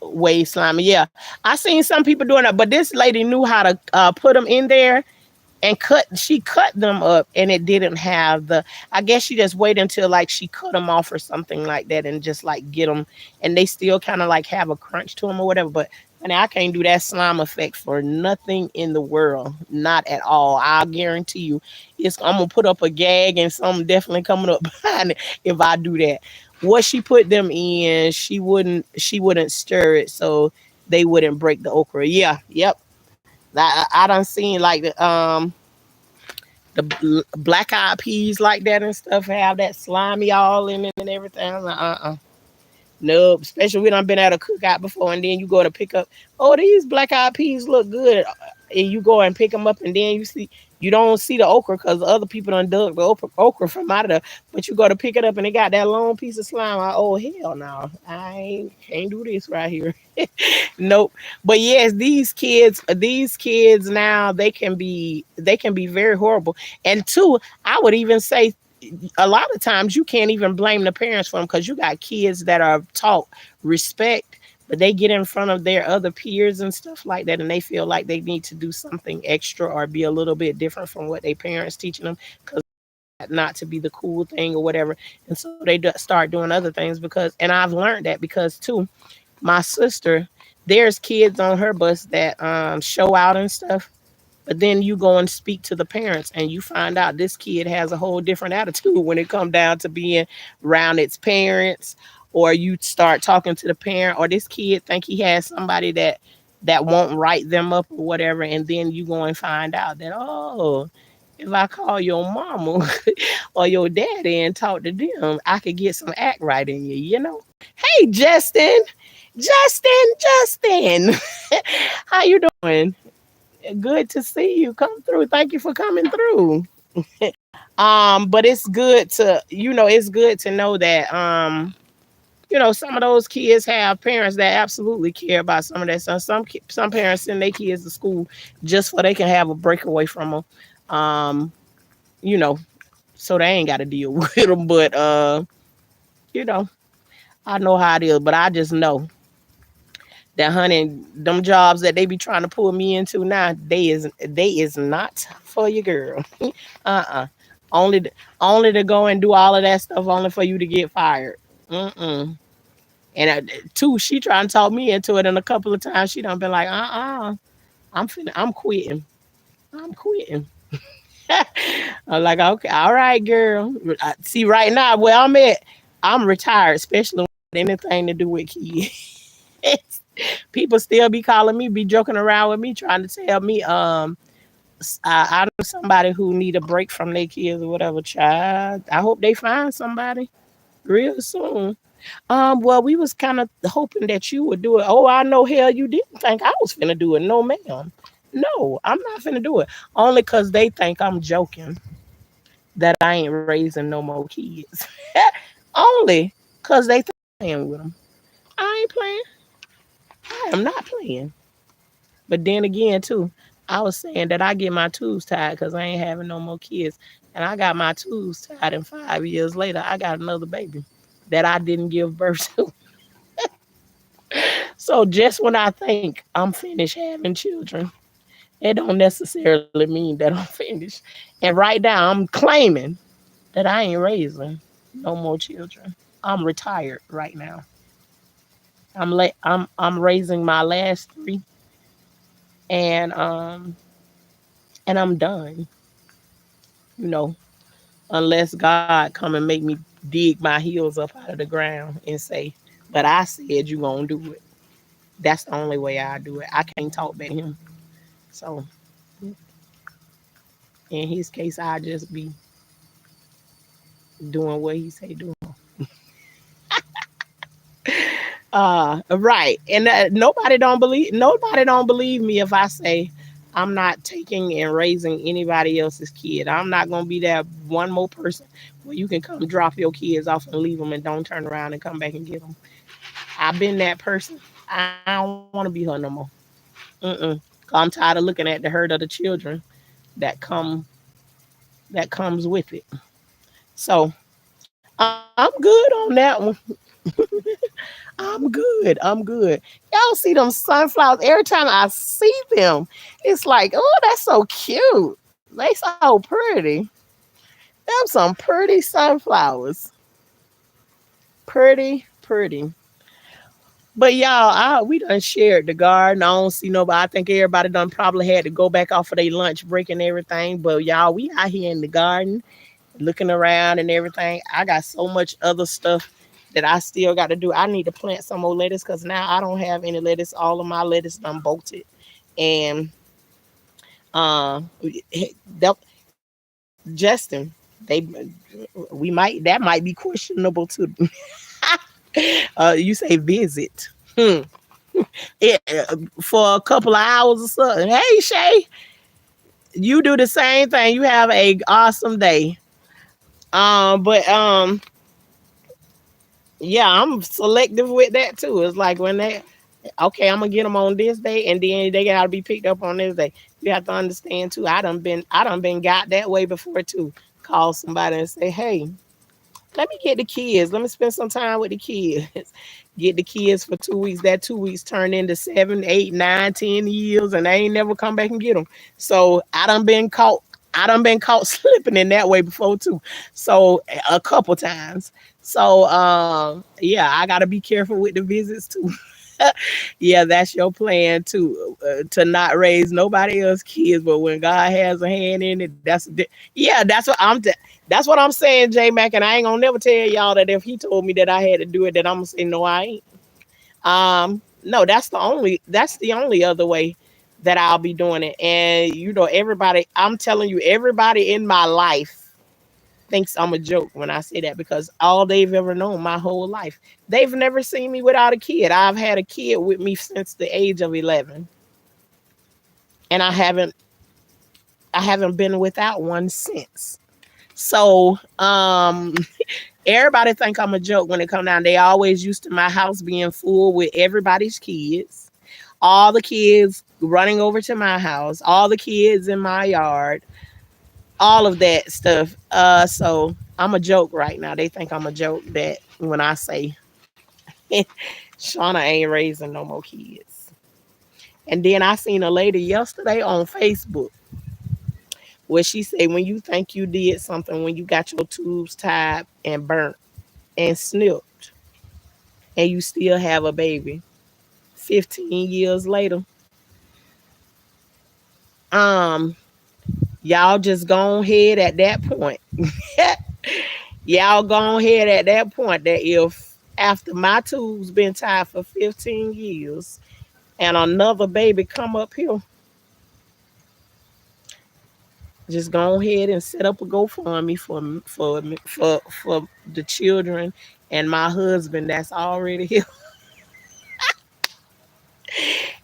way slimy. Yeah, I seen some people doing that, but this lady knew how to put them in there and she cut them up and it didn't have the, I guess she just waited until like she cut them off or something like that and just like get them, and they still kind of like have a crunch to them or whatever. But and I can't do that slime effect for nothing in the world, not at all. I guarantee you I'm gonna put up a gag and something definitely coming up behind it if I do that. What she put them in, she wouldn't stir it so they wouldn't break the okra. Yeah, yep. I done seen like the black eyed peas like that and stuff have that slimy all in it and everything. I'm like, nope. Especially we done been at a cookout before, and then you go to pick up. Oh, these black eyed peas look good, and you go and pick them up, and then you don't see the okra because the other people done dug the okra from out of there. But you go to pick it up, and it got that long piece of slime. Like, oh hell no, can't do this right here. Nope. But yes, these kids now they can be very horrible. And two, I would even say a lot of times you can't even blame the parents for them because you got kids that are taught respect, but they get in front of their other peers and stuff like that, and they feel like they need to do something extra or be a little bit different from what their parents teaching them because not to be the cool thing or whatever, and so they start doing other things. Because and I've learned that because too, my sister, there's kids on her bus that show out and stuff, but then you go and speak to the parents and you find out this kid has a whole different attitude when it come down to being around its parents, or you start talking to the parent, or this kid think he has somebody that won't write them up or whatever, and then you go and find out that, oh, if I call your mama or your daddy and talk to them, I could get some act right in you. Hey, Justin, how you doing? Good to see you come through. Thank you for coming through. But it's good to know that some of those kids have parents that absolutely care about some of that stuff. Some parents send their kids to school just so they can have a breakaway from them. Um, you know, so they ain't got to deal with them. But you know, I know how it is. But I just know that, honey, them jobs that they be trying to pull me into now, they is not for you, girl. uh-uh. Only to go and do all of that stuff, only for you to get fired. Mm-mm. And two, she trying to talk me into it, and a couple of times she done been like, I'm quitting. I'm quitting. I'm like, okay, all right, girl. See, right now where I'm at, I'm retired, especially with anything to do with kids. People still be calling me, be joking around with me, trying to tell me, I know somebody who need a break from their kids or whatever. Child, I hope they find somebody real soon. Well, we was kind of hoping that you would do it. Oh, I know hell you didn't think I was finna do it. No, ma'am. No, I'm not finna do it. Only cause they think I'm joking that I ain't raising no more kids. Only cause they think I'm playing with them. I ain't playing. I am not playing. But then again, too, I was saying that I get my tubes tied because I ain't having no more kids. And I got my tubes tied, and 5 years later, I got another baby that I didn't give birth to. So just when I think I'm finished having children, it don't necessarily mean that I'm finished. And right now, I'm claiming that I ain't raising no more children. I'm retired right now. I'm raising my last three, and I'm done. You know, unless God come and make me dig my heels up out of the ground and say, "But I said you gonna do it." That's the only way I do it. I can't talk back him. So in his case, I just be doing what he say do. Right. And nobody don't believe me if I say I'm not taking and raising anybody else's kid. I'm not gonna be that one more person where you can come drop your kids off and leave them and don't turn around and come back and get them. I've been that person. I don't want to be her no more. Mm-mm. I'm tired of looking at the hurt of the children that comes with it. So I'm good on that one. I'm good. I'm good. Y'all see them sunflowers every time I see them. It's like, oh, that's so cute. They so pretty. Them some pretty sunflowers. Pretty, pretty. But y'all, we done shared the garden. I don't see nobody. I think everybody done probably had to go back off of their lunch break and everything. But y'all, we out here in the garden looking around and everything. I got so much other stuff that I still got to do. I need to plant some more lettuce because now I don't have any lettuce. All of my lettuce done bolted. And that, Justin, they we might that might be questionable too. You say visit. Hmm. For a couple of hours or something. Hey Shay, you do the same thing. You have a awesome day. But yeah, I'm selective with that too. It's like when they okay, I'm gonna get them on this day, and then they gotta be picked up on this day. You have to understand too. I done been got that way before too. Call somebody and say, hey, let me get the kids. Let me spend some time with the kids. Get the kids for 2 weeks. That 2 weeks turned into 7, 8, 9, 10 years, and I ain't never come back and get them. So I done been caught. I done been caught slipping in that way before too. So a couple times. So yeah, I gotta be careful with the visits too. Yeah, that's your plan too, to not raise nobody else's kids. But when God has a hand in it, yeah, that's what I'm saying, J Mac. And I ain't gonna never tell y'all that if he told me that I had to do it, that I'm gonna say no, I ain't. No, that's the only other way that I'll be doing it. And everybody, I'm telling you, everybody in my life thinks I'm a joke when I say that because all they've ever known my whole life, they've never seen me without a kid. I've had a kid with me since the age of 11, and I haven't been without one since. So, everybody think I'm a joke when it come down. They always used to my house being full with everybody's kids, all the kids running over to my house, all the kids in my yard, all of that stuff. So I'm a joke right now. They think I'm a joke that when I say Shauna ain't raising no more kids. And then I seen a lady yesterday on Facebook where she said when you think you did something when you got your tubes tied and burnt and snipped and you still have a baby 15 years later, um y'all just go ahead at that point. Y'all go ahead at that point that if after my tubes been tied for 15 years and another baby come up here, just go ahead and set up a GoFundMe for the children and my husband that's already here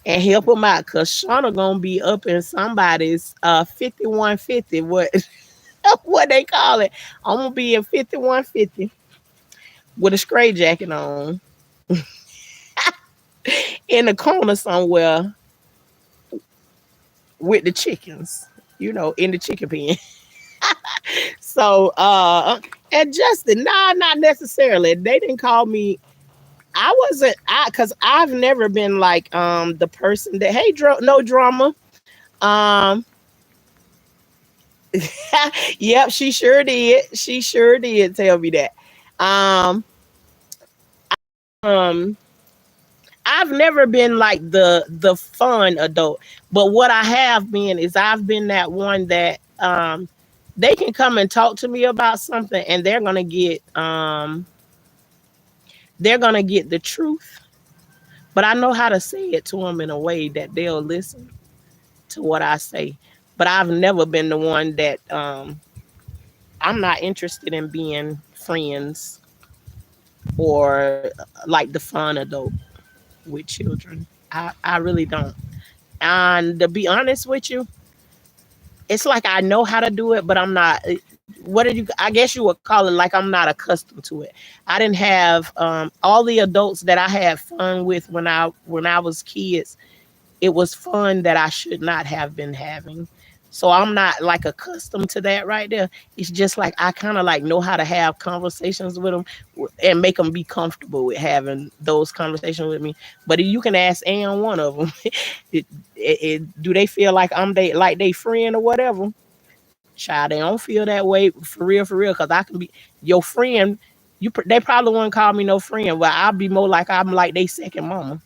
and help them out because Shauna gonna be up in somebody's 5150. What what they call it? I'm gonna be in 5150 with a straight jacket on in the corner somewhere with the chickens, in the chicken pen. So and Justin, nah, not necessarily. They didn't call me. I wasn't because I've never been like the person that hey no drama. Um yep, she sure did. She sure did tell me that. Um um I've never been like the fun adult, but what I have been is I've been that one that they can come and talk to me about something and they're gonna get the truth, but I know how to say it to them in a way that they'll listen to what I say. But I've never been the one that I'm not interested in being friends or like the fun adult with children. I really don't. And to be honest with you, it's like I know how to do it, but I'm not. What did you? I guess you would call it like I'm not accustomed to it. I didn't have all the adults that I had fun with when I was kids. It was fun that I should not have been having. So I'm not like accustomed to that right there. It's just like I kind of like know how to have conversations with them and make them be comfortable with having those conversations with me. But you can ask Ann one of them, do they feel like I'm they friend or whatever? Child, they don't feel that way for real, because I can be your friend. They probably wouldn't call me no friend, but I'll be more like I'm like they second mama.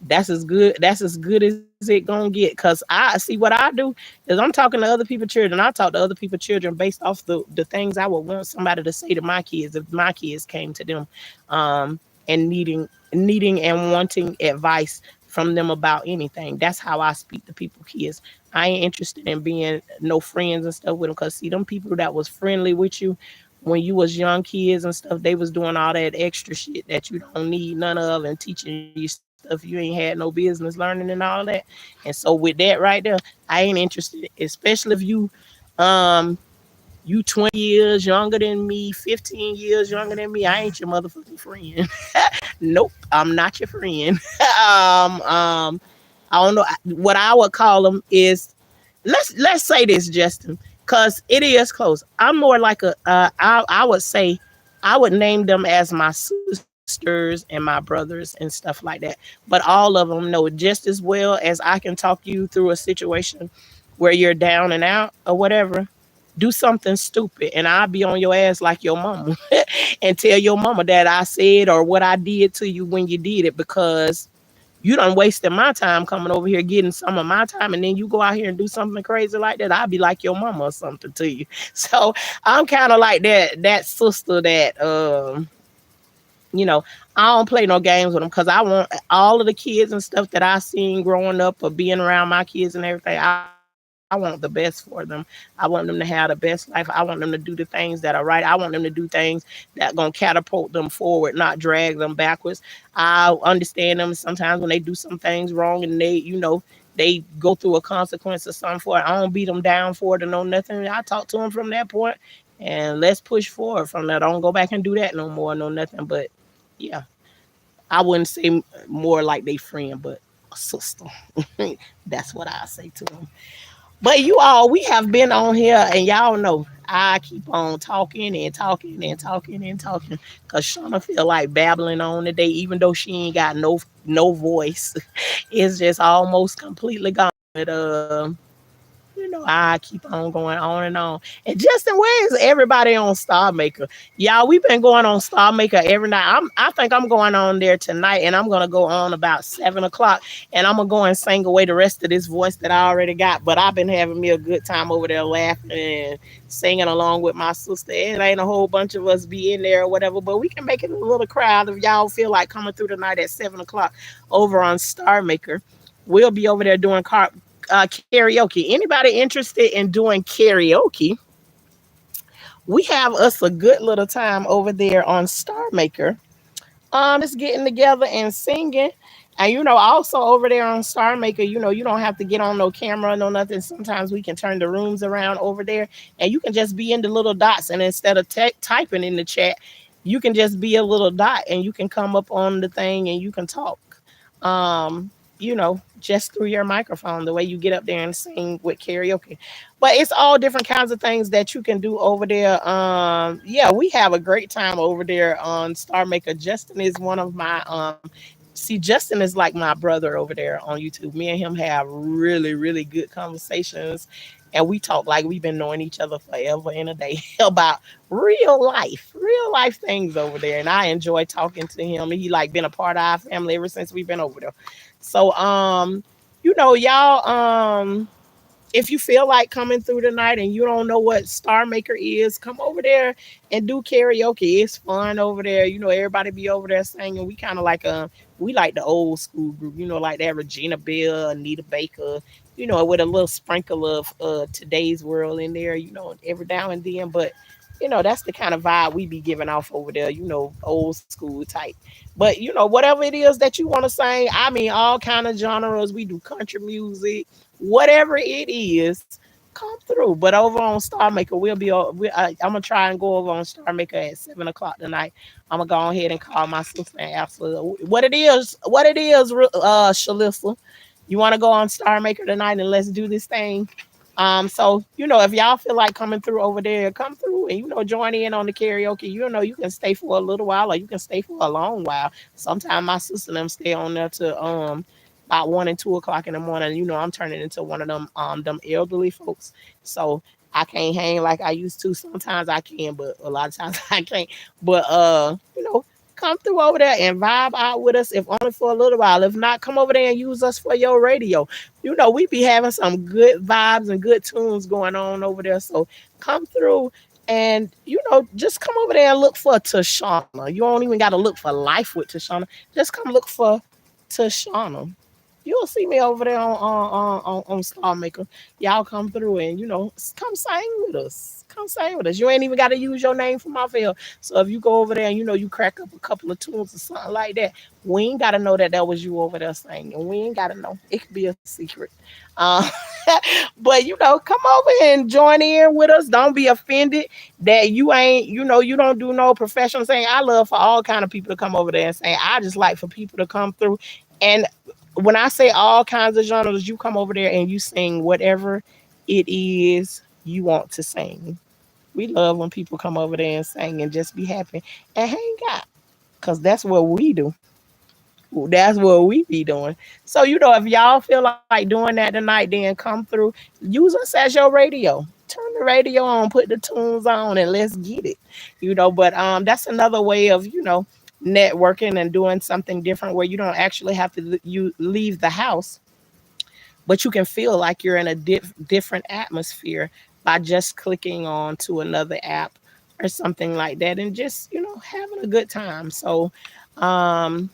That's as good as it gonna get. Cause I see what I do is I'm talking to other people's children. I talk to other people's children based off the things I would want somebody to say to my kids if my kids came to them, and needing and wanting advice from them about anything. That's how I speak to people kids. I ain't interested in being no friends and stuff with them. Cause see them people that was friendly with you when you was young kids and stuff, they was doing all that extra shit that you don't need none of and teaching you stuff you ain't had no business learning and all that. And so with that right there, I ain't interested, especially if um you 20 years younger than me, 15 years younger than me. I ain't your motherfucking friend. Nope, I'm not your friend. I don't know what I would call them is let's say this, Justin, because it is close. I'm more like I would say I would name them as my sisters and my brothers and stuff like that. But all of them know just as well as I can talk you through a situation where you're down and out or whatever. Do something stupid and I'll be on your ass like your mama and tell your mama that I said or what I did to you when you did it because you done wasted my time coming over here getting some of my time and then you go out here and do something crazy like that. I'll be like your mama or something to you. So I'm kind of like that sister that you know, I don't play no games with them because I want all of the kids and stuff that I seen growing up or being around my kids and everything. I want the best for them. I want them to have the best life. I want them to do the things that are right. I want them to do things that gonna catapult them forward, not drag them backwards. I understand them sometimes when they do some things wrong and they go through a consequence or something for it. I don't beat them down for it or no nothing. I talk to them from that point and let's push forward from that. I don't go back and do that no more, no nothing. But yeah, I wouldn't say more like they friend, but a sister. That's what I say to them. But you all, we have been on here, and y'all know I keep on talking and talking and talking and talking, cause Shauna feel like babbling on today, even though she ain't got no voice. It's just almost completely gone. But I keep on going on and on. And Justin, where is everybody on Star Maker? Y'all, we've been going on Star Maker every night. I think I'm going on there tonight, and I'm gonna go on about 7 o'clock, and I'm gonna go and sing away the rest of this voice that I already got. But I've been having me a good time over there, laughing and singing along with my sister. It ain't a whole bunch of us be in there or whatever, but we can make it a little crowd if y'all feel like coming through tonight at 7 o'clock over on Star Maker. We'll be over there doing karaoke. Anybody interested in doing karaoke? we have us a good little time over there on Star Maker. Just getting together and singing. And also over there on Star Maker, you don't have to get on no camera, no nothing. Sometimes we can turn the rooms around over there, and you can just be in the little dots. And instead of typing in the chat, you can just be a little dot, and you can come up on the thing and you can talk. Just through your microphone, the way you get up there and sing with karaoke. But it's all different kinds of things that you can do over there. Yeah, we have a great time over there on Star Maker. Justin is one of my see, Justin is like my brother over there on YouTube. Me and him have really, really good conversations. And we talk like we've been knowing each other forever and a day about real life things over there. And I enjoy talking to him. He like been a part of our family ever since we've been over there. So y'all, if you feel like coming through tonight and you don't know what Star Maker is, come over there and do karaoke. It's fun over there. Everybody be over there singing. We kind of like we like the old school group, like that Regina Bell, Anita Baker, with a little sprinkle of today's world in there, every now and then. But that's the kind of vibe we be giving off over there, old school type. But whatever it is that you want to sing, I mean, all kind of genres. We do country music, whatever it is, come through. But over on Star Maker, I'm gonna try and go over on Star Maker at 7 o'clock tonight. I'm gonna go ahead and call my sister and ask her what it is, Shalissa. You want to go on Star Maker tonight and let's do this thing. So if y'all feel like coming through over there, come through and join in on the karaoke. You can stay for a little while or you can stay for a long while. Sometimes my sister and them stay on there to about 1 and 2 o'clock in the morning. I'm turning into one of them elderly folks. So I can't hang like I used to. Sometimes I can, but a lot of times I can't. But come through over there and vibe out with us, if only for a little while. If not, come over there and use us for your radio. We be having some good vibes and good tunes going on over there. So come through and just come over there and look for Tashana. You don't even got to look for life with Tashana. Just come look for Tashana. You'll see me over there on Star Maker. Y'all come through and come sing with us. Come sing with us. You ain't even got to use your name from off here. So if you go over there and you crack up a couple of tunes or something like that, we ain't got to know that was you over there singing. We ain't got to know. It could be a secret. Um, but come over and join in with us. Don't be offended that you ain't, you don't do no professional saying. I love for all kind of people to come over there and say. I just like for people to come through and when I say all kinds of genres, you come over there and you sing whatever it is you want to sing. We love when people come over there and sing and just be happy and hang out because that's what we do. That's what we be doing. So, if y'all feel like doing that tonight, then come through. Use us as your radio. Turn the radio on, put the tunes on, and let's get it. But that's another way of, networking and doing something different where you don't actually have to you leave the house, but you can feel like you're in a different atmosphere by just clicking on to another app or something like that and just having a good time. So um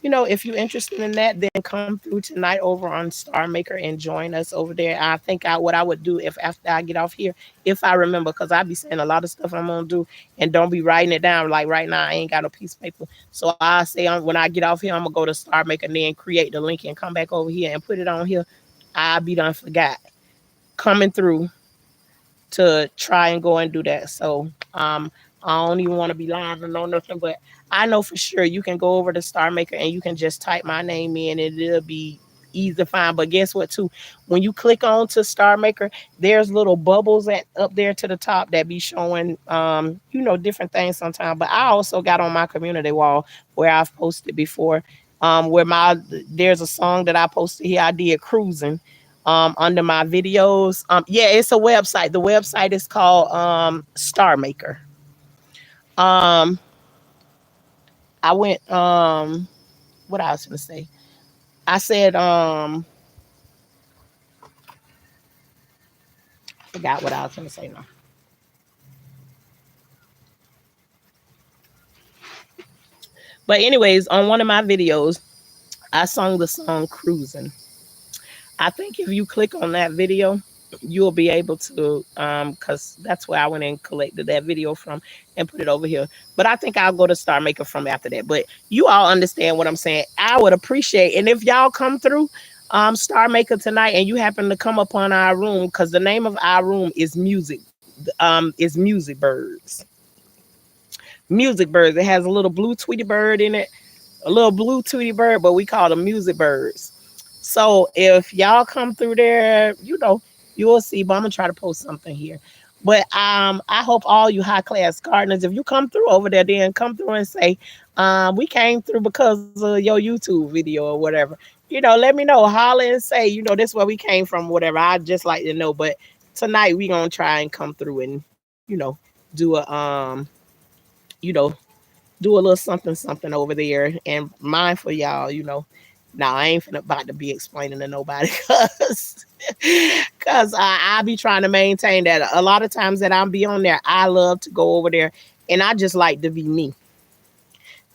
if you're interested in that, then come through tonight over on Star Maker and join us over there. I think what I would do if after I get off here, if I remember, because I be saying a lot of stuff I'm gonna do and don't be writing it down. Like right now, I ain't got a piece of paper, so I say when I get off here, I'm gonna go to Star Maker and then create the link and come back over here and put it on here. I be done forgot coming through to try and go and do that. So I don't even want to be lying or know nothing, but I know for sure you can go over to Star Maker and you can just type my name in and it'll be easy to find. But guess what too? When you click on to Star Maker, there's little bubbles up there to the top that be showing different things sometimes. But I also got on my community wall where I've posted before. Where there's a song that I posted here. I did cruising under my videos. Yeah, it's a website. The website is called Star Maker. Um I went what I was gonna say. I said forgot what I was gonna say now. But anyways, on one of my videos, I sung the song Cruising. I think if you click on that video, you'll be able to because that's where I went and collected that video from and put it over here. But I think I'll go to Star Maker from after that. But you all understand what I'm saying. I would appreciate, and if y'all come through Star Maker tonight and you happen to come upon our room, because the name of our room is Music Birds. Music Birds. It has a little blue Tweety bird in it, a little blue Tweety bird, but we call them Music Birds. So if y'all come through there, you will see. But I'm gonna try to post something here. But I hope all you high class gardeners, if you come through over there, then come through and say, we came through because of your YouTube video or whatever. Let me know. Holler and say, this where we came from, whatever. I'd just like to know. But tonight we gonna try and come through and, you know, do a you know, do a little something something over there and mine for y'all. Now I ain't finna about to be explaining to nobody cause I be trying to maintain that a lot of times that I'm be on there, I love to go over there and I just like to be me.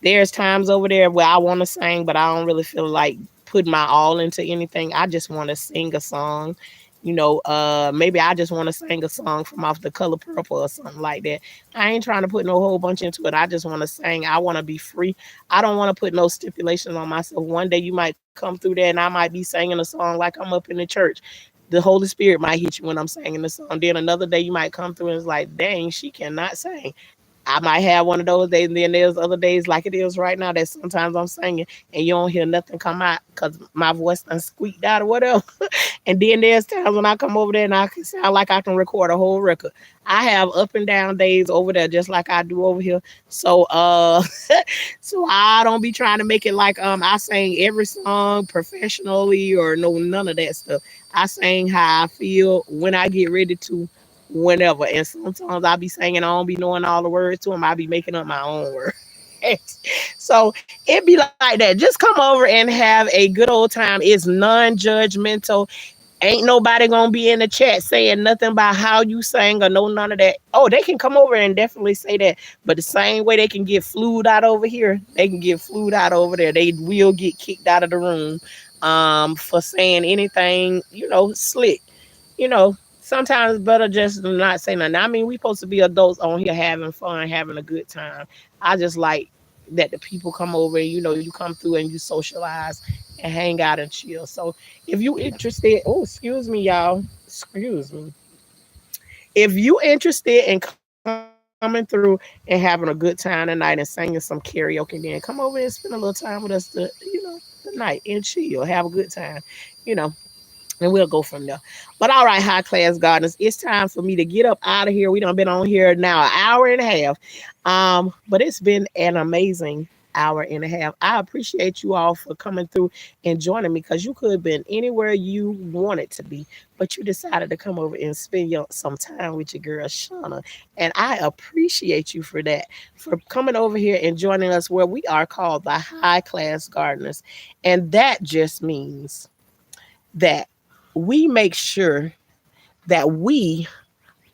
There's times over there where I want to sing, but I don't really feel like putting my all into anything. I just want to sing a song. Maybe I just want to sing a song from off the Color Purple or something like that. I ain't trying to put no whole bunch into it. I just want to sing. I want to be free. I don't want to put no stipulations on myself. One day you might come through there and I might be singing a song like I'm up in the church. The Holy Spirit might hit you when I'm singing the song. Then another day you might come through and it's like, dang, she cannot sing. I might have one of those days, and then there's other days like it is right now that sometimes I'm singing and you don't hear nothing come out because my voice done squeaked out or whatever. And then there's times when I come over there and I can sound like I can record a whole record. I have up and down days over there just like I do over here. So so I don't be trying to make it like I sing every song professionally or no none of that stuff. I sing how I feel when I get ready to whenever. And sometimes I be singing, I don't be knowing all the words to them. I be making up my own words. So it be like that. Just come over and have a good old time. It's non-judgmental. Ain't nobody gonna be in the chat saying nothing about how you sang or no none of that. Oh, they can come over and definitely say that. But the same way they can get flued out over here, they can get flued out over there. They will get kicked out of the room for saying anything, slick. Sometimes it's better just to not say nothing. I mean, we supposed to be adults on here having fun, having a good time. I just like that the people come over and you come through and you socialize and hang out and chill. So if you interested, oh excuse me, y'all. Excuse me. If you interested in coming through and having a good time tonight and singing some karaoke, then come over and spend a little time with us the night and chill, have a good time, you know and we'll go from there. But all right, high class gardeners, it's time for me to get up out of here. We done been on here now an hour and a half. But it's been an amazing hour and a half. I appreciate you all for coming through and joining me because you could have been anywhere you wanted to be, but you decided to come over and spend some time with your girl Shauna. And I appreciate you for that, for coming over here and joining us where we are called the High Class Gardeners. And that just means that we make sure that we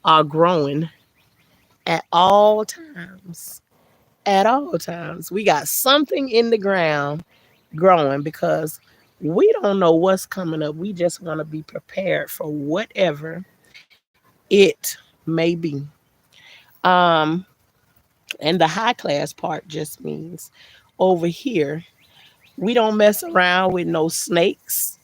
are growing at all times. At all times. We got something in the ground growing because we don't know what's coming up. We just want to be prepared for whatever it may be. Um, and the high class part just means over here, we don't mess around with no snakes.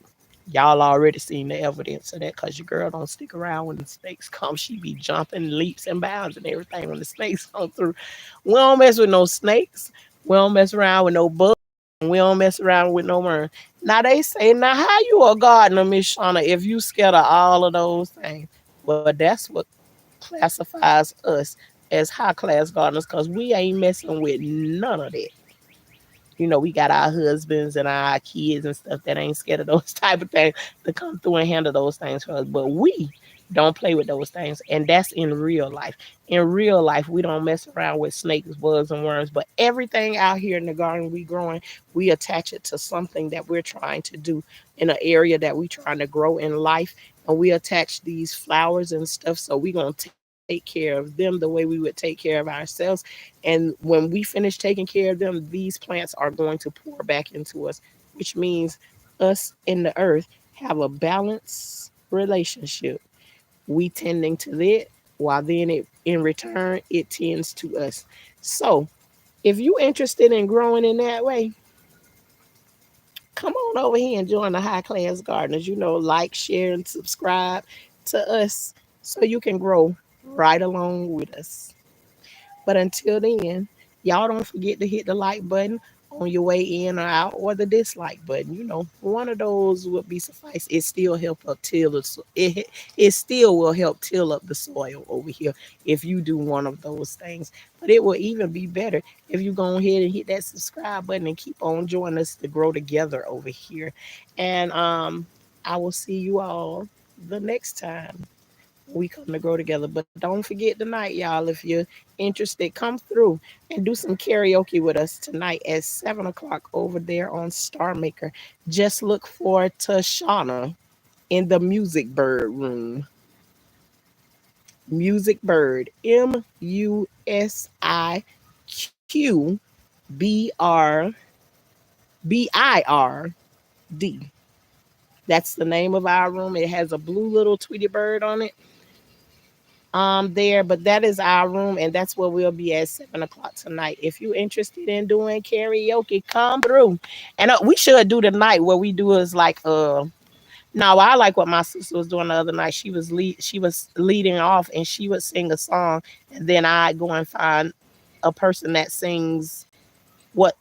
Y'all already seen the evidence of that because your girl don't stick around when the snakes come. She be jumping leaps and bounds and everything when the snakes come through. We don't mess with no snakes. We don't mess around with no bugs. We don't mess around with no worms. Now they say, now how you a gardener, Miss Shauna, if you scared of all of those things? Well, that's what classifies us as high class gardeners because we ain't messing with none of that. We got our husbands and our kids and stuff that ain't scared of those type of things to come through and handle those things for us. But we don't play with those things. And that's in real life. In real life, we don't mess around with snakes, bugs, and worms. But everything out here in the garden we growing, we attach it to something that we're trying to do in an area that we're trying to grow in life. And we attach these flowers and stuff. So we're going to take care of them the way we would take care of ourselves. And when we finish taking care of them, these plants are going to pour back into us, which means us and the earth have a balanced relationship. we tending to that, while then it in return it tends to us. So if you interested in growing in that way, come on over here and join the High Class Gardeners. Like, share, and subscribe to us so you can grow right along with us. But until then, y'all don't forget to hit the like button on your way in or out, or the dislike button. One of those would be suffice. It still help up till it still will help till up the soil over here if you do one of those things. But it will even be better if you go ahead and hit that subscribe button and keep on joining us to grow together over here. And I will see you all the next time we come to grow together. But don't forget tonight, y'all, if you're interested, come through and do some karaoke with us tonight at 7 o'clock over there on Star Maker. Just look for Tashana in the Music Bird room. Music Bird, MUSICBIRD. That's the name of our room. It has a blue little Tweety bird on it there, but that is our room, and that's where we'll be at 7 o'clock tonight. If you're interested in doing karaoke, come through. And we should do the night where we do is like now I like what my sister was doing the other night. She was leading off, and she would sing a song, and then I go and find a person that sings what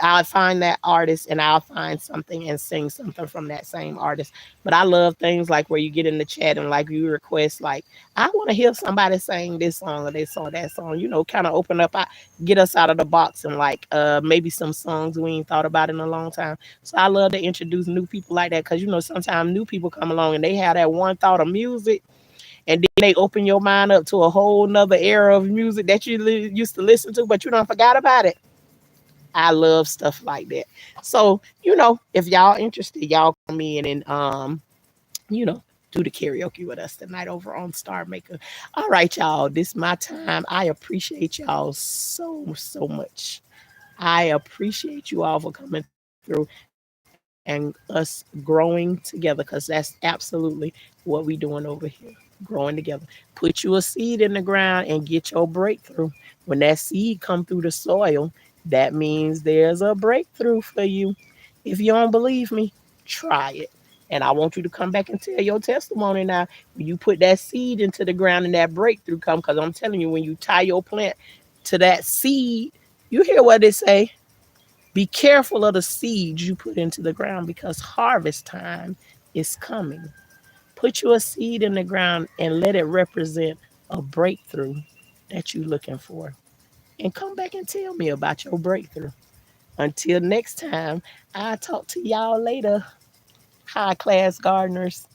I'll find that artist, and I'll find something and sing something from that same artist. But I love things like where you get in the chat and like you request, like, I want to hear somebody sing this song or this song, that song, kind of open up, get us out of the box, and like maybe some songs we ain't thought about in a long time. So I love to introduce new people like that, because sometimes new people come along and they have that one thought of music, and then they open your mind up to a whole nother era of music that you used to listen to, but you don't forgot about it. I love stuff like that. So, if y'all interested, y'all come in and you know, do the karaoke with us tonight over on Star Maker. All right, y'all. This is my time. I appreciate y'all so much. I appreciate you all for coming through and us growing together, because that's absolutely what we doing over here. Growing together. Put you a seed in the ground and get your breakthrough. When that seed come through the soil, that means there's a breakthrough for you. If you don't believe me, try it. And I want you to come back and tell your testimony now. When you put that seed into the ground and that breakthrough come, because I'm telling you, when you tie your plant to that seed, you hear what they say. Be careful of the seeds you put into the ground, because harvest time is coming. Put your seed in the ground and let it represent a breakthrough that you're looking for. And come back and tell me about your breakthrough. Until next time, I'll talk to y'all later, high class gardeners.